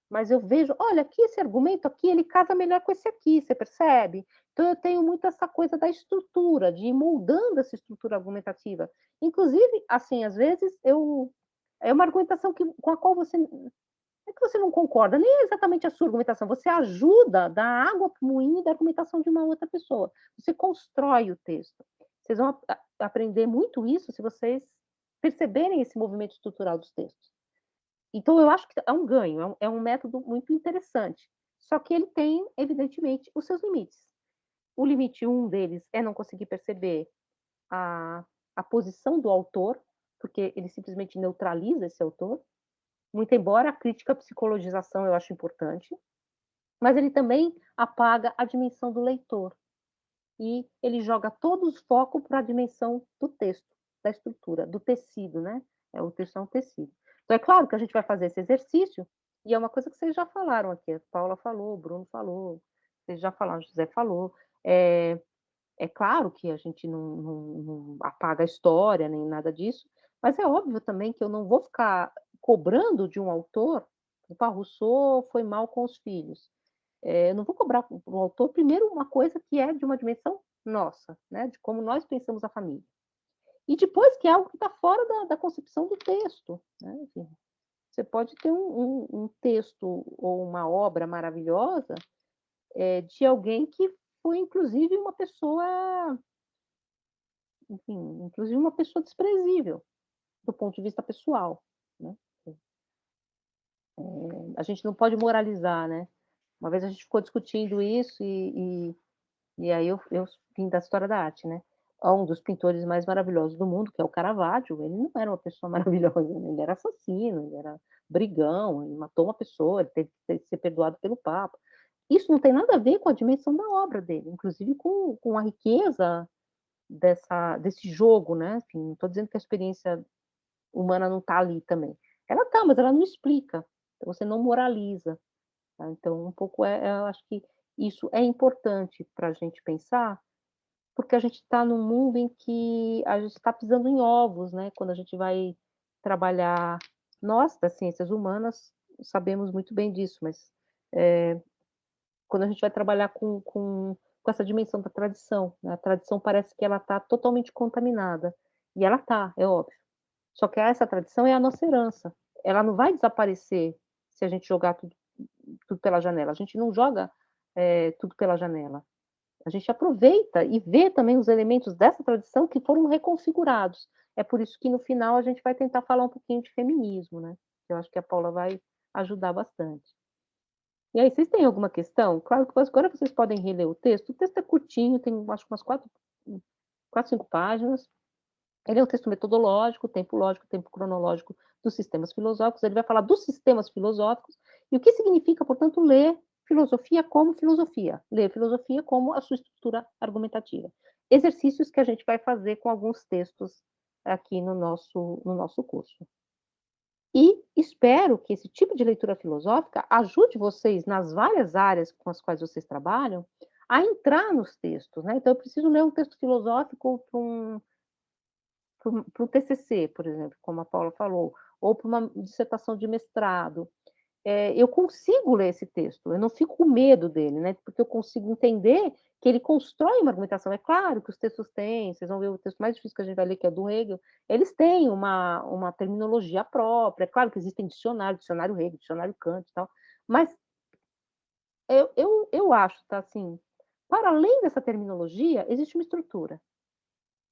mas eu vejo, olha, aqui esse argumento aqui, ele casa melhor com esse aqui, você percebe? Então eu tenho muito essa coisa da estrutura, de ir moldando essa estrutura argumentativa. Inclusive, assim, às vezes é uma argumentação com a qual você é que você não concorda, nem é exatamente a sua argumentação, você ajuda, dá água para o moinho da argumentação de uma outra pessoa. Você constrói o texto. Vocês vão aprender muito isso se vocês perceberem esse movimento estrutural dos textos. Então, eu acho que é um ganho, é um método muito interessante. Só que ele tem, evidentemente, os seus limites. O limite deles é não conseguir perceber a posição do autor, porque ele simplesmente neutraliza esse autor, muito embora a crítica à psicologização eu acho importante, mas ele também apaga a dimensão do leitor. E ele joga todo o foco para a dimensão do texto, da estrutura, do tecido, né? O texto é um tecido. Então, é claro que a gente vai fazer esse exercício, e é uma coisa que vocês já falaram aqui, a Paula falou, o Bruno falou, vocês já falaram, o José falou. É claro que a gente não apaga a história, nem nada disso, mas é óbvio também que eu não vou ficar cobrando de um autor, o Rousseau foi mal com os filhos. Eu não vou cobrar do autor, primeiro, uma coisa que é de uma dimensão nossa, né, de como nós pensamos a família. E depois que é algo que está fora da concepção do texto. Né? Enfim, você pode ter um texto ou uma obra maravilhosa de alguém que foi, inclusive, uma pessoa enfim, inclusive uma pessoa desprezível do ponto de vista pessoal, né. A gente não pode moralizar, né. Uma vez a gente ficou discutindo isso e aí eu vim da história da arte, né. Um dos pintores mais maravilhosos do mundo, que é o Caravaggio, ele não era uma pessoa maravilhosa, né, ele era assassino, ele era brigão, ele matou uma pessoa, ele teve que ser perdoado pelo papa. Isso não tem nada a ver com a dimensão da obra dele, inclusive com a riqueza desse jogo, né, enfim, não estou dizendo que a experiência humana não está ali também. Ela está, mas ela não explica, então você não moraliza, tá. Então um pouco eu acho que isso é importante para a gente pensar, porque a gente está num mundo em que a gente está pisando em ovos, né, quando a gente vai trabalhar. Nós, das ciências humanas, sabemos muito bem disso, mas, quando a gente vai trabalhar com essa dimensão da tradição, né, a tradição parece que ela está totalmente contaminada, e ela está, é óbvio. Só que essa tradição é a nossa herança, ela não vai desaparecer se a gente jogar tudo pela janela, a gente não joga, tudo pela janela. A gente aproveita e vê também os elementos dessa tradição que foram reconfigurados. É por isso que no final a gente vai tentar falar um pouquinho de feminismo, né. Eu acho que a Paula vai ajudar bastante. E aí, vocês têm alguma questão? Claro que agora vocês podem reler o texto é curtinho, tem acho que umas 4, 5 páginas. Ele é um texto metodológico, tempo lógico, tempo cronológico dos sistemas filosóficos. Ele vai falar dos sistemas filosóficos e o que significa, portanto, ler filosofia como a sua estrutura argumentativa. Exercícios que a gente vai fazer com alguns textos aqui no nosso curso. E espero que esse tipo de leitura filosófica ajude vocês nas várias áreas com as quais vocês trabalham a entrar nos textos, né. Então eu preciso ler um texto filosófico para um TCC, por exemplo, como a Paula falou, ou para uma dissertação de mestrado. Eu consigo ler esse texto, eu não fico com medo dele, né, porque eu consigo entender que ele constrói uma argumentação. É claro que os textos têm, vocês vão ver o texto mais difícil que a gente vai ler, que é do Hegel, eles têm uma terminologia própria. É claro que existem dicionário Hegel, dicionário Kant e tal, mas eu acho, tá, assim, para além dessa terminologia, existe uma estrutura.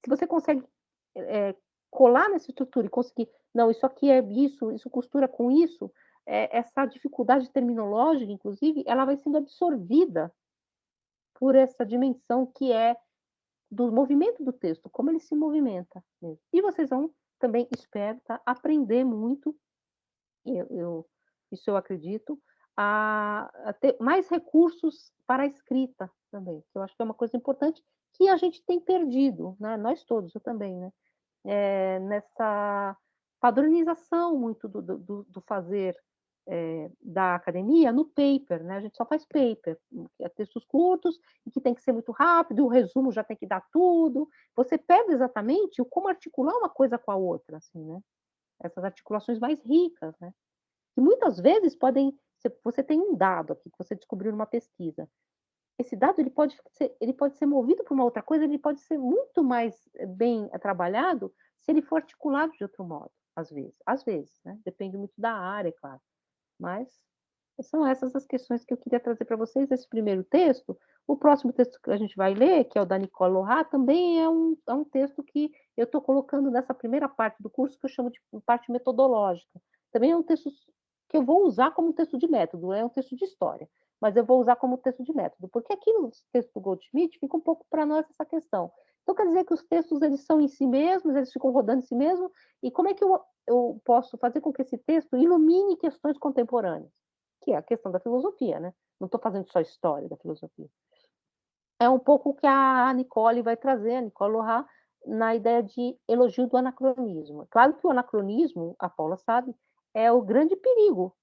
Se você consegue, colar nessa estrutura e conseguir, não, isso aqui é isso costura com isso, essa dificuldade terminológica, inclusive, ela vai sendo absorvida por essa dimensão que é do movimento do texto, como ele se movimenta mesmo. E vocês vão também, espero, tá, aprender muito, isso eu acredito, a ter mais recursos para a escrita também, que eu acho que é uma coisa importante que a gente tem perdido, né, nós todos, eu também, né, nessa padronização muito do fazer, da academia no paper, né, a gente só faz paper, que é textos curtos e que tem que ser muito rápido, o resumo já tem que dar tudo, você perde exatamente o como articular uma coisa com a outra, assim, né, essas articulações mais ricas, né, que muitas vezes podem você tem um dado aqui que você descobriu numa pesquisa, esse dado ele pode ser movido para uma outra coisa, ele pode ser muito mais bem trabalhado se ele for articulado de outro modo, às vezes, né, depende muito da área, é claro, mas são essas as questões que eu queria trazer para vocês desse primeiro texto. O próximo texto que a gente vai ler, que é o da Nicole Lorat, também é um texto que eu estou colocando nessa primeira parte do curso, que eu chamo de parte metodológica. Também é um texto que eu vou usar como um texto de método, é um texto de história, mas eu vou usar como texto de método, porque aqui no texto do Goldschmidt fica um pouco para nós essa questão. Então quer dizer que os textos eles são em si mesmos, eles ficam rodando em si mesmos, e como é que eu posso fazer com que esse texto ilumine questões contemporâneas, que é a questão da filosofia, né? Não estou fazendo só história da filosofia. É um pouco o que a Nicole vai trazer, a Nicole Lorat, na ideia de elogio do anacronismo. Claro que o anacronismo, a Paula sabe, é o grande perigo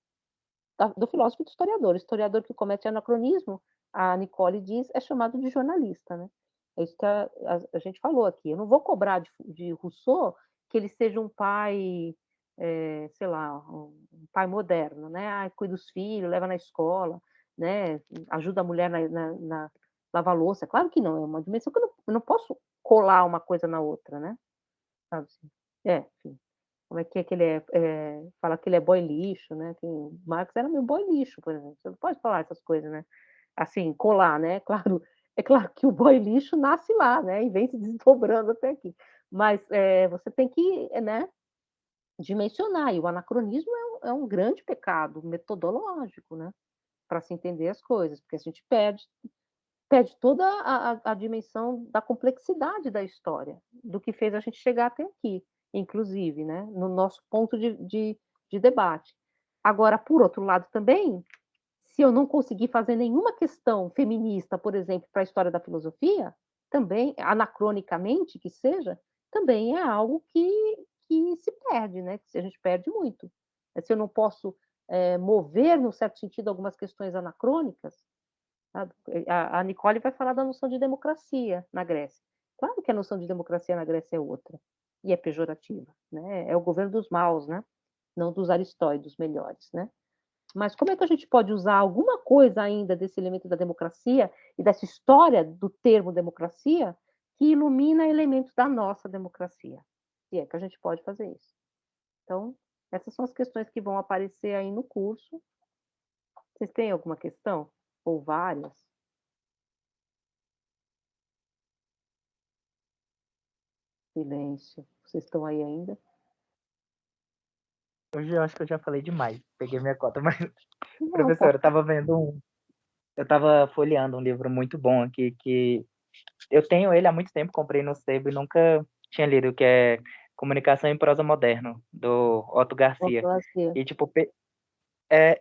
do filósofo e do historiador. O historiador que comete anacronismo, a Nicole diz, é chamado de jornalista, né? É isso que a gente falou aqui. Eu não vou cobrar de Rousseau que ele seja um pai, sei lá, um pai moderno, né? Ah, cuida dos filhos, leva na escola, né? Ajuda a mulher na lavar louça. Claro que não, é uma dimensão que eu não posso colar uma coisa na outra, né? Sabe assim? Enfim. Como é que ele fala que ele é boy lixo, né? Marx era meu boy lixo, por exemplo. Você não pode falar essas coisas, né? Assim, colar, né? Claro, É claro que o boy lixo nasce lá, né, e vem se desdobrando até aqui. Mas, você tem que, né, dimensionar, e o anacronismo é um grande pecado metodológico, né, para se entender as coisas, porque a gente perde toda a dimensão da complexidade da história, do que fez a gente chegar até aqui, inclusive, né, no nosso ponto de debate. Agora, por outro lado também, se eu não conseguir fazer nenhuma questão feminista, por exemplo, para a história da filosofia, também, anacronicamente que seja, também é algo que se perde, né? Que a gente perde muito. Se eu não posso mover, no certo sentido, algumas questões anacrônicas, sabe? A Nicole vai falar da noção de democracia na Grécia. Claro que a noção de democracia na Grécia é outra, e é pejorativa, né? É o governo dos maus, né? Não dos aristóides melhores, né? Mas como é que a gente pode usar alguma coisa ainda desse elemento da democracia e dessa história do termo democracia que ilumina elementos da nossa democracia? E é que a gente pode fazer isso. Então, essas são as questões que vão aparecer aí no curso. Vocês têm alguma questão? Ou várias? Silêncio. Vocês estão aí ainda? Hoje eu acho que eu já falei demais. Peguei minha cota, mas, Não, professora, eu tava folheando um livro muito bom aqui, que eu tenho ele há muito tempo, comprei no sebo e nunca tinha lido, que é Comunicação em Prosa Moderno, do Otto Garcia. Ortodoxia. E, tipo,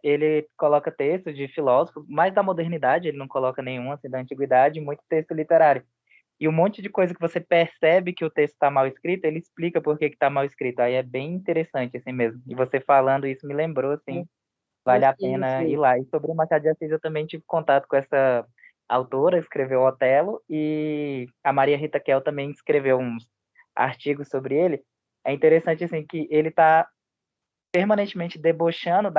ele coloca textos de filósofos, mais da modernidade, ele não coloca nenhum, assim, da antiguidade, muito texto literário. E um monte de coisa que você percebe que o texto está mal escrito, ele explica por que está mal escrito. Aí é bem interessante, assim mesmo. E você falando isso me lembrou, assim, vale a Gostei desse pena ir livro. lá. E sobre o Machado de Assis, eu também tive contato com essa autora, escreveu Otelo, e a Maria Rita Kell também escreveu uns artigos sobre ele. É interessante, assim, que ele está permanentemente debochando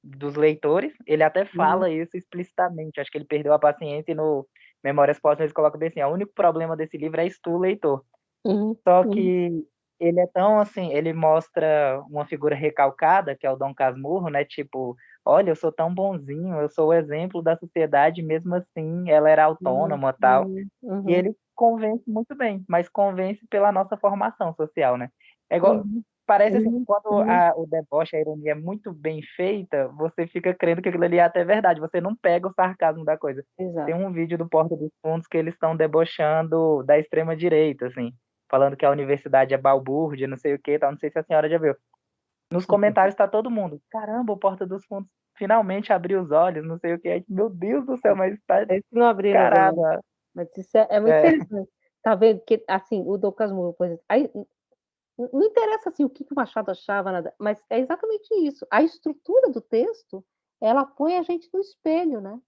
dos leitores. Ele até Uhum, fala isso explicitamente. Acho que ele perdeu a paciência e no Memórias Póstumas ele coloca bem assim: o único problema desse livro é tu, leitor. uhum, Só uhum, que ele é tão assim, ele mostra uma figura recalcada, que é o Dom Casmurro, né? Tipo, olha, eu sou tão bonzinho, eu sou o exemplo da sociedade, mesmo assim, ela era uhum, autônoma, tal. uhum, E uhum, ele convence muito bem, mas convence pela nossa formação social, né? É igual, uhum, parece assim, uhum, quando uhum. o deboche, a ironia é muito bem feita, você fica crendo que aquilo ali é até verdade, você não pega o sarcasmo da coisa. Tem Exato. um vídeo do Porta dos Fundos que eles estão debochando da extrema-direita, assim, falando que a universidade é balbúrdia, não sei o que, tal, não sei se a senhora já viu. Nos comentários tá todo mundo, caramba, o Porta dos Fundos finalmente abriu os olhos, não sei o que, meu Deus do céu, mas tá Eles não abriram os olhos. descarado. Mas isso é muito É, interessante. Tá vendo que, assim, o Dom Casmurro, por exemplo, aí, não interessa assim o que o Machado achava, nada, mas é exatamente isso. A estrutura do texto, ela põe a gente no espelho, né?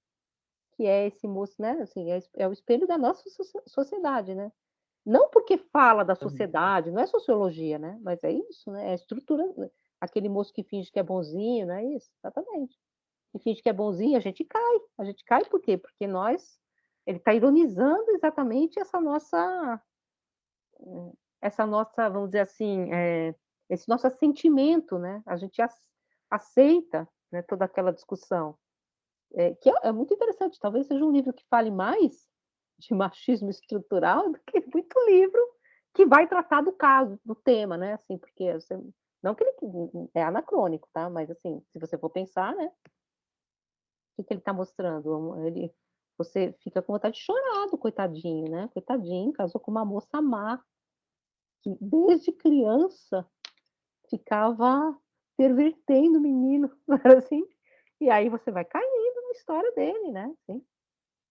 Que é esse moço, né? Assim, é o espelho da nossa sociedade, né? Não porque fala da sociedade, não é sociologia, né? Mas é isso, né? É a estrutura. Aquele moço que finge que é bonzinho, não é isso? Exatamente. Que finge que é bonzinho, a gente cai. A gente cai por quê? Porque ele está ironizando exatamente vamos dizer assim, esse nosso sentimento, né? A gente aceita, né, toda aquela discussão, que é muito interessante. Talvez seja um livro que fale mais de machismo estrutural do que muito livro que vai tratar do caso, do tema, né? Assim, porque não que ele é anacrônico, tá? Mas assim, se você for pensar, né? O que ele está mostrando? Você fica com vontade de chorar do coitadinho, né? Coitadinho, casou com uma moça má, que desde criança ficava pervertendo o menino, assim. E aí você vai caindo na história dele, né? Assim,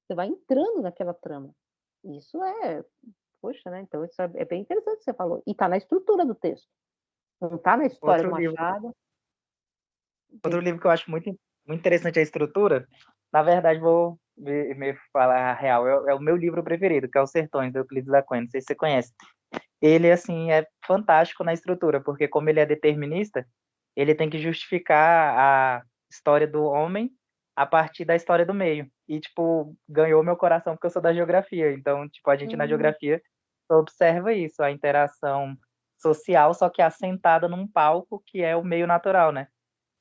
você vai entrando naquela trama. Isso poxa, né? Então isso é bem interessante o que você falou. E está na estrutura do texto. Não está na história outro do livro, Machado. outro livro que eu acho muito interessante a estrutura, na verdade, vou me falar a real, é o meu livro preferido, que é Os Sertões, do Euclides da Cunha, não sei se você conhece. Ele, assim, é fantástico na estrutura, porque como ele é determinista, ele tem que justificar a história do homem a partir da história do meio. E, tipo, ganhou meu coração porque eu sou da geografia. Então, tipo, a gente na Hum, geografia observa isso, a interação social, só que assentada num palco que é o meio natural, né?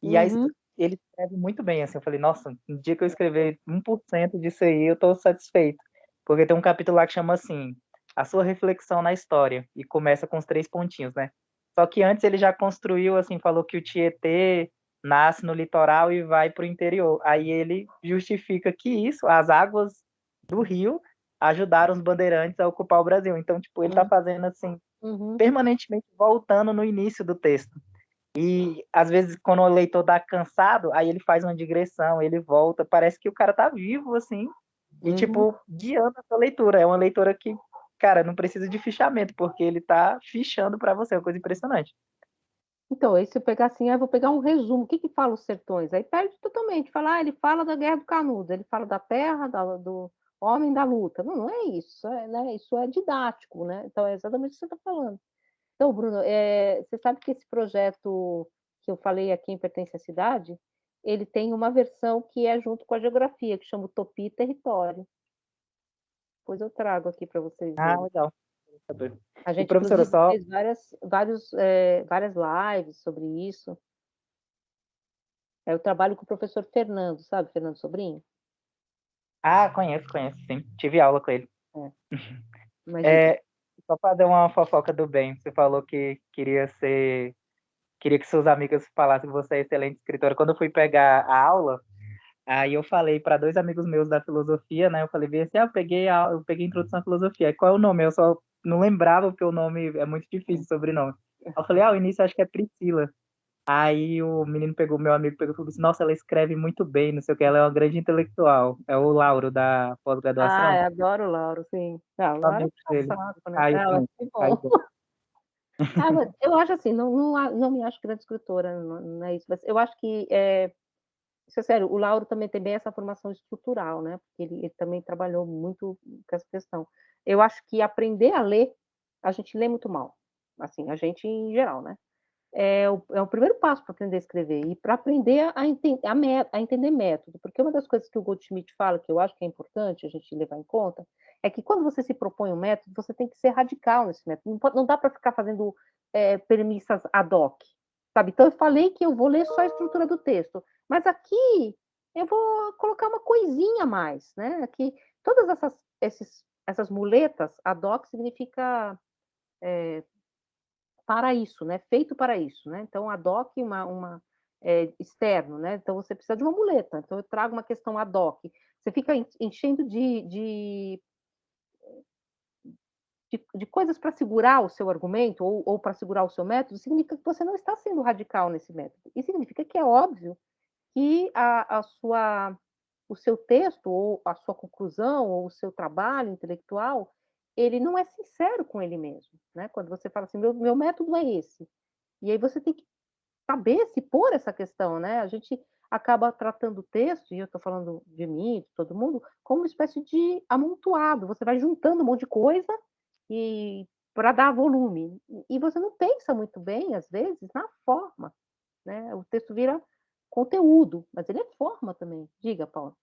E aí uhum, ele escreve muito bem, assim, eu falei, nossa, um dia que eu escrever 1% disso aí, eu tô satisfeito. Porque tem um capítulo lá que chama assim, a sua reflexão na história, e começa com os 3 pontinhos, né? Só que antes ele já construiu, assim, falou que o Tietê nasce no litoral e vai para o interior. Aí ele justifica que isso, as águas do rio, ajudaram os bandeirantes a ocupar o Brasil. Então, tipo, ele tá fazendo assim, permanentemente voltando no início do texto. E às vezes, quando o leitor tá cansado, aí ele faz uma digressão, ele volta, parece que o cara tá vivo, assim, e tipo, guiando essa leitura. É uma leitura que, cara, não precisa de fichamento, porque ele tá fichando para você, é uma coisa impressionante. Então, aí se eu pegar assim, eu vou pegar um resumo. O que que fala os sertões? Aí perde totalmente. Fala, ele fala da Guerra do Canudos, ele fala da terra, do homem da luta. Não, não é isso, né? Isso é didático, né? Então, é exatamente o que você está falando. Então, Bruno, você sabe que esse projeto que eu falei aqui em Pertence à Cidade, ele tem uma versão que é junto com a geografia, que chama Utopia e Território. Depois eu trago aqui para vocês Ah, verem. legal. A E gente, professora, inclusive, só. fez várias lives sobre isso. Eu trabalho com o professor Fernando, sabe? Fernando Sobrinho. Ah, conheço, sim. Tive aula com ele. Mas diga. Só fazer uma fofoca do bem. Você falou que queria que suas amigas falassem que você é excelente escritora. Quando eu fui pegar a aula, aí eu falei para 2 amigos meus da filosofia, né? Eu falei bem assim, eu peguei a introdução à filosofia. Aí, qual é o nome? Eu só não lembrava porque o nome é muito difícil, o sobrenome. Aí eu falei, o início acho que é Priscila. Aí o menino meu amigo pegou e falou assim, nossa, ela escreve muito bem, não sei o que, ela é uma grande intelectual. É o Lauro da Ah, pós-graduação. eu adoro o Lauro, sim. Ah, o Um Lauro amigo é dele. engraçado, né? Caio Ah, mas também. que Caio bom. também. Mas eu acho assim, não me acho grande escritora, não é isso. Mas eu acho que, isso é sério, o Lauro também tem bem essa formação estrutural, né? Porque ele também trabalhou muito com essa questão. Eu acho que aprender a ler, a gente lê muito mal. Assim, a gente em geral, né? É o primeiro passo para aprender a escrever e para aprender a entender método, porque uma das coisas que o Goldschmidt fala, que eu acho que é importante a gente levar em conta, é que quando você se propõe um método, você tem que ser radical nesse método, não dá para ficar fazendo premissas ad hoc, sabe? Então eu falei que eu vou ler só a estrutura do texto, mas aqui eu vou colocar uma coisinha a mais, né? Aqui, todas essas muletas, ad hoc significa para isso, né? Feito para isso, né? Então, ad hoc externo, né? Então, você precisa de uma muleta. Então, eu trago uma questão ad hoc. Você fica enchendo de coisas para segurar o seu argumento ou para segurar o seu método, significa que você não está sendo radical nesse método. E significa que é óbvio que o seu texto, ou a sua conclusão, ou o seu trabalho intelectual, ele não é sincero com ele mesmo, né? Quando você fala assim, meu método é esse. E aí você tem que saber se pôr essa questão, né? A gente acaba tratando o texto, e eu estou falando de mim, de todo mundo, como uma espécie de amontoado. Você vai juntando um monte de coisa e para dar volume. E você não pensa muito bem, às vezes, na forma, né? O texto vira conteúdo, mas ele é forma também. Diga, Paula.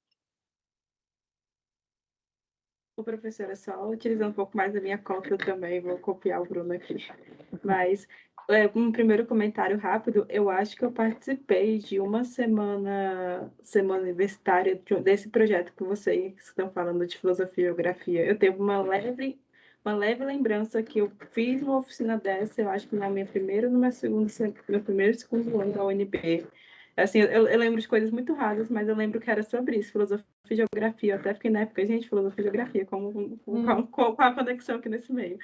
O professor, é só utilizando um pouco mais da minha cópia, eu também vou copiar o Bruno aqui. Mas, um primeiro comentário rápido, eu acho que eu participei de uma semana universitária desse projeto que vocês estão falando de filosofia e geografia. Eu tenho uma leve lembrança que eu fiz uma oficina dessa, eu acho que na minha primeira ou no meu primeiro e segundo ano da UNB. Assim, eu lembro de coisas muito raras, mas eu lembro que era sobre isso, filosofia e geografia. Eu até fiquei na época, gente, filosofia e geografia, qual a conexão aqui nesse meio?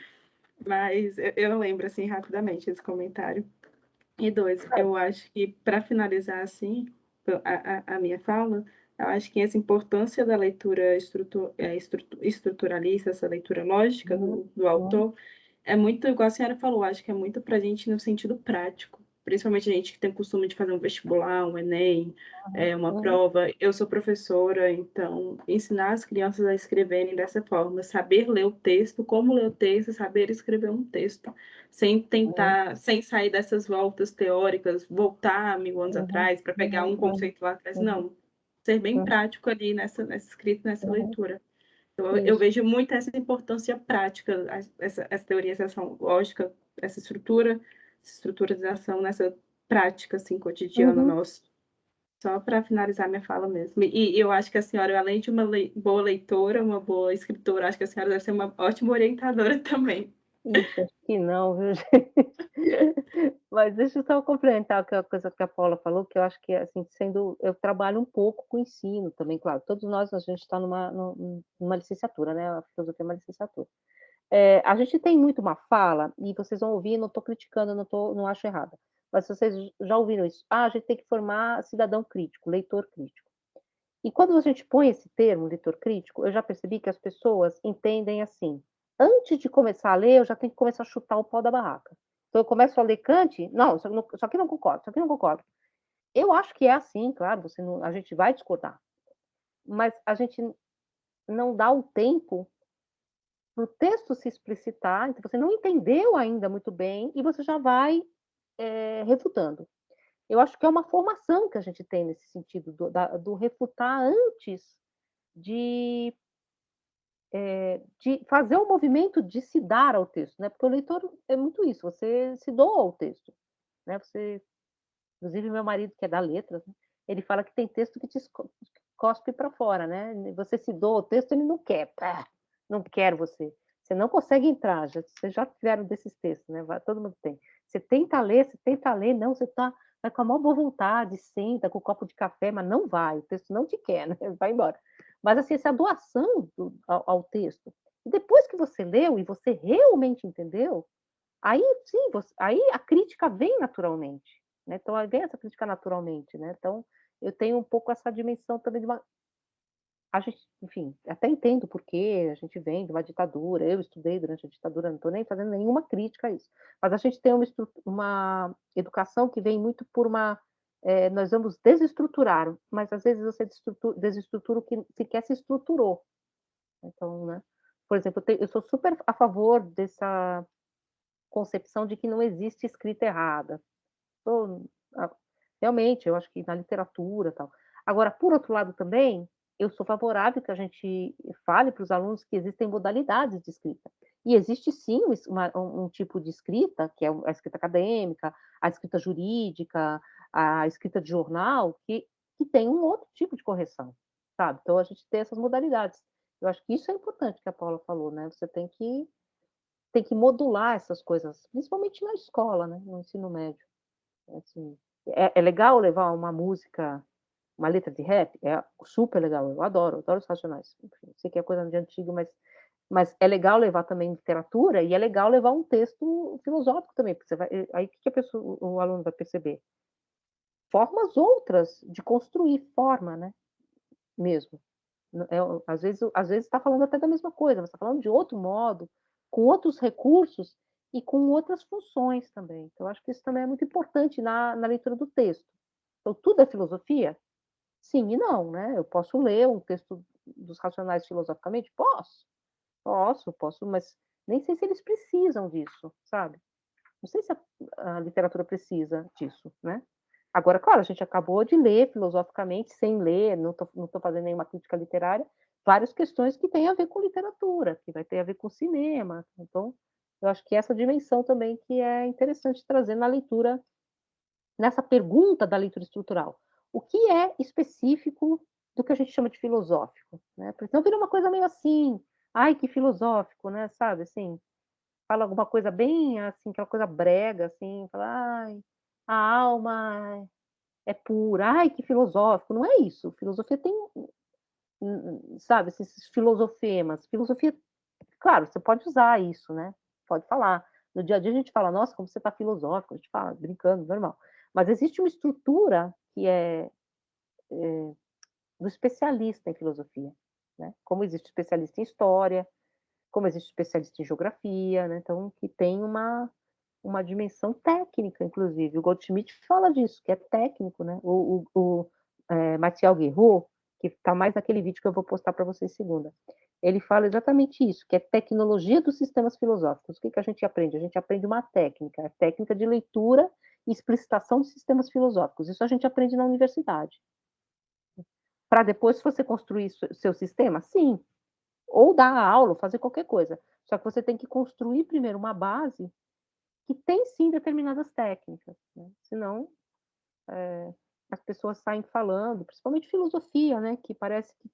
Mas eu lembro, assim, rapidamente esse comentário. E 2, eu acho que, para finalizar, assim, a minha fala, eu acho que essa importância da leitura estruturalista, essa leitura lógica do autor, é muito, igual a senhora falou, acho que é muito para a gente no sentido prático. Principalmente a gente que tem o costume de fazer um vestibular, um Enem, uma prova. Eu sou professora, então ensinar as crianças a escreverem dessa forma, saber ler o texto, como ler o texto, saber escrever um texto, sem sair dessas voltas teóricas, voltar 1000 anos atrás para pegar um conceito lá atrás, não. Ser bem prático ali nessa escrita, nessa leitura. Eu vejo muito essa importância prática, essa teorização lógica, essa estruturização nessa prática assim, cotidiana nossa. Só para finalizar minha fala mesmo. E eu acho que a senhora, além de uma boa leitora, uma boa escritora, acho que a senhora deve ser uma ótima orientadora também. Ixi, acho que não, viu, gente? Mas deixa eu só complementar aquela coisa que a Paula falou, que eu acho que, assim, eu trabalho um pouco com ensino também, claro. Todos nós, a gente está numa licenciatura, né? A filosofia é uma licenciatura. A gente tem muito uma fala, e vocês vão ouvir, não estou criticando, não acho errada, mas vocês já ouviram isso. A gente tem que formar cidadão crítico, leitor crítico. E quando a gente põe esse termo, leitor crítico, eu já percebi que as pessoas entendem assim: antes de começar a ler, eu já tenho que começar a chutar o pau da barraca. Então eu começo a ler Kant, não, isso aqui não concordo, isso aqui não concordo. Eu acho que é assim, claro, a gente vai discordar, mas a gente não dá o tempo para o texto se explicitar, então você não entendeu ainda muito bem e você já vai refutando. Eu acho que é uma formação que a gente tem nesse sentido, do refutar antes de fazer o movimento de se dar ao texto, né? Porque o leitor é muito isso, você se doa ao texto, né? Inclusive meu marido, que é da letras, né? Ele fala que tem texto que te cospe para fora, né? Você se doa ao texto, ele não quer, não quero você. Você não consegue entrar, vocês já tiveram desses textos, né? Todo mundo tem. Você tenta ler, não, você vai com a maior boa vontade, senta com um copo de café, mas não vai, o texto não te quer, né? Vai embora. Mas, assim, essa doação ao texto. E depois que você leu e você realmente entendeu, aí sim, aí a crítica vem naturalmente. Né? Então, aí vem essa crítica naturalmente. Né? Então, eu tenho um pouco essa dimensão também de uma. A gente, enfim, até entendo porque a gente vem de uma ditadura, eu estudei durante a ditadura, não estou nem fazendo nenhuma crítica a isso. Mas a gente tem uma educação que vem muito por uma. Nós vamos desestruturar, mas às vezes você desestrutura o que sequer se estruturou. Então, né? Por exemplo, eu sou super a favor dessa concepção de que não existe escrita errada. Realmente, eu acho que na literatura tal. Agora, por outro lado também, eu sou favorável que a gente fale para os alunos que existem modalidades de escrita. E existe sim um tipo de escrita, que é a escrita acadêmica, a escrita jurídica, a escrita de jornal, que tem um outro tipo de correção, sabe? Então, a gente tem essas modalidades. Eu acho que isso é importante que a Paula falou, né? Você tem que modular essas coisas, principalmente na escola, né? No ensino médio. Assim, é legal levar uma música, uma letra de rap? É super legal, eu adoro os Racionais. Enfim, sei que é coisa de antigo, mas é legal levar também literatura e é legal levar um texto filosófico também, porque aí o que o aluno vai perceber? Formas outras de construir forma, né? Mesmo. Às vezes está falando até da mesma coisa, mas está falando de outro modo, com outros recursos e com outras funções também. Então, eu acho que isso também é muito importante na leitura do texto. Então, tudo é filosofia? Sim e não, né? Eu posso ler um texto dos Racionais filosoficamente? Posso, mas nem sei se eles precisam disso, sabe? Não sei se a literatura precisa disso, né? Agora, claro, a gente acabou de ler filosoficamente, sem ler, não estou fazendo nenhuma crítica literária, várias questões que têm a ver com literatura, que vai ter a ver com cinema. Então, eu acho que essa dimensão também que é interessante trazer na leitura, nessa pergunta da leitura estrutural. O que é específico do que a gente chama de filosófico? Né? Porque senão vira uma coisa meio assim, ai, que filosófico, né? Sabe, assim, fala alguma coisa bem, assim, aquela coisa brega, assim, fala, ai, a alma é pura, ai, que filosófico. Não é isso. Filosofia tem, sabe, esses filosofemas. Filosofia, claro, você pode usar isso, né? Pode falar. No dia a dia a gente fala, nossa, como você está filosófico, a gente fala, brincando, normal. Mas existe uma estrutura que é do especialista em filosofia, né? Como existe especialista em história, como existe especialista em geografia, né? Então, que tem uma dimensão técnica, inclusive. O Goldschmidt fala disso, que é técnico, né? O Mathieu Guerreau, que está mais naquele vídeo que eu vou postar para vocês segunda, ele fala exatamente isso, que é tecnologia dos sistemas filosóficos. O que a gente aprende? A gente aprende uma técnica, a técnica de leitura e explicitação de sistemas filosóficos. Isso a gente aprende na universidade. Para depois você construir seu sistema? Sim. Ou dar aula, fazer qualquer coisa. Só que você tem que construir primeiro uma base que tem sim determinadas técnicas, né? Senão as pessoas saem falando, principalmente filosofia, né? Que parece que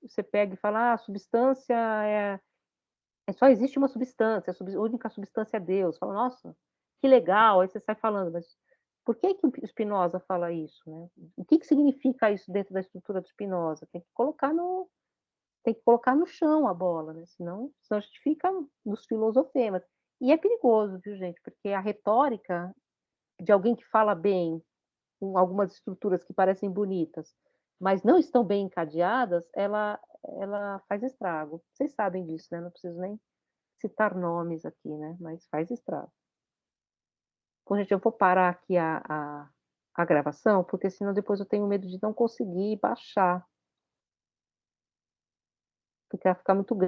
você pega e fala, a substância só existe uma substância, a única substância é Deus. Fala, nossa, que legal, aí você sai falando, mas por que que o Spinoza fala isso, né? O que significa isso dentro da estrutura do Spinoza? Tem que colocar no chão a bola, né? Senão a gente fica nos filosofemas. E é perigoso, viu, gente? Porque a retórica de alguém que fala bem, com algumas estruturas que parecem bonitas, mas não estão bem encadeadas, ela faz estrago. Vocês sabem disso, né? Não preciso nem citar nomes aqui, né? Mas faz estrago. Bom, gente, eu vou parar aqui a gravação, porque senão depois eu tenho medo de não conseguir baixar, porque vai ficar muito grande.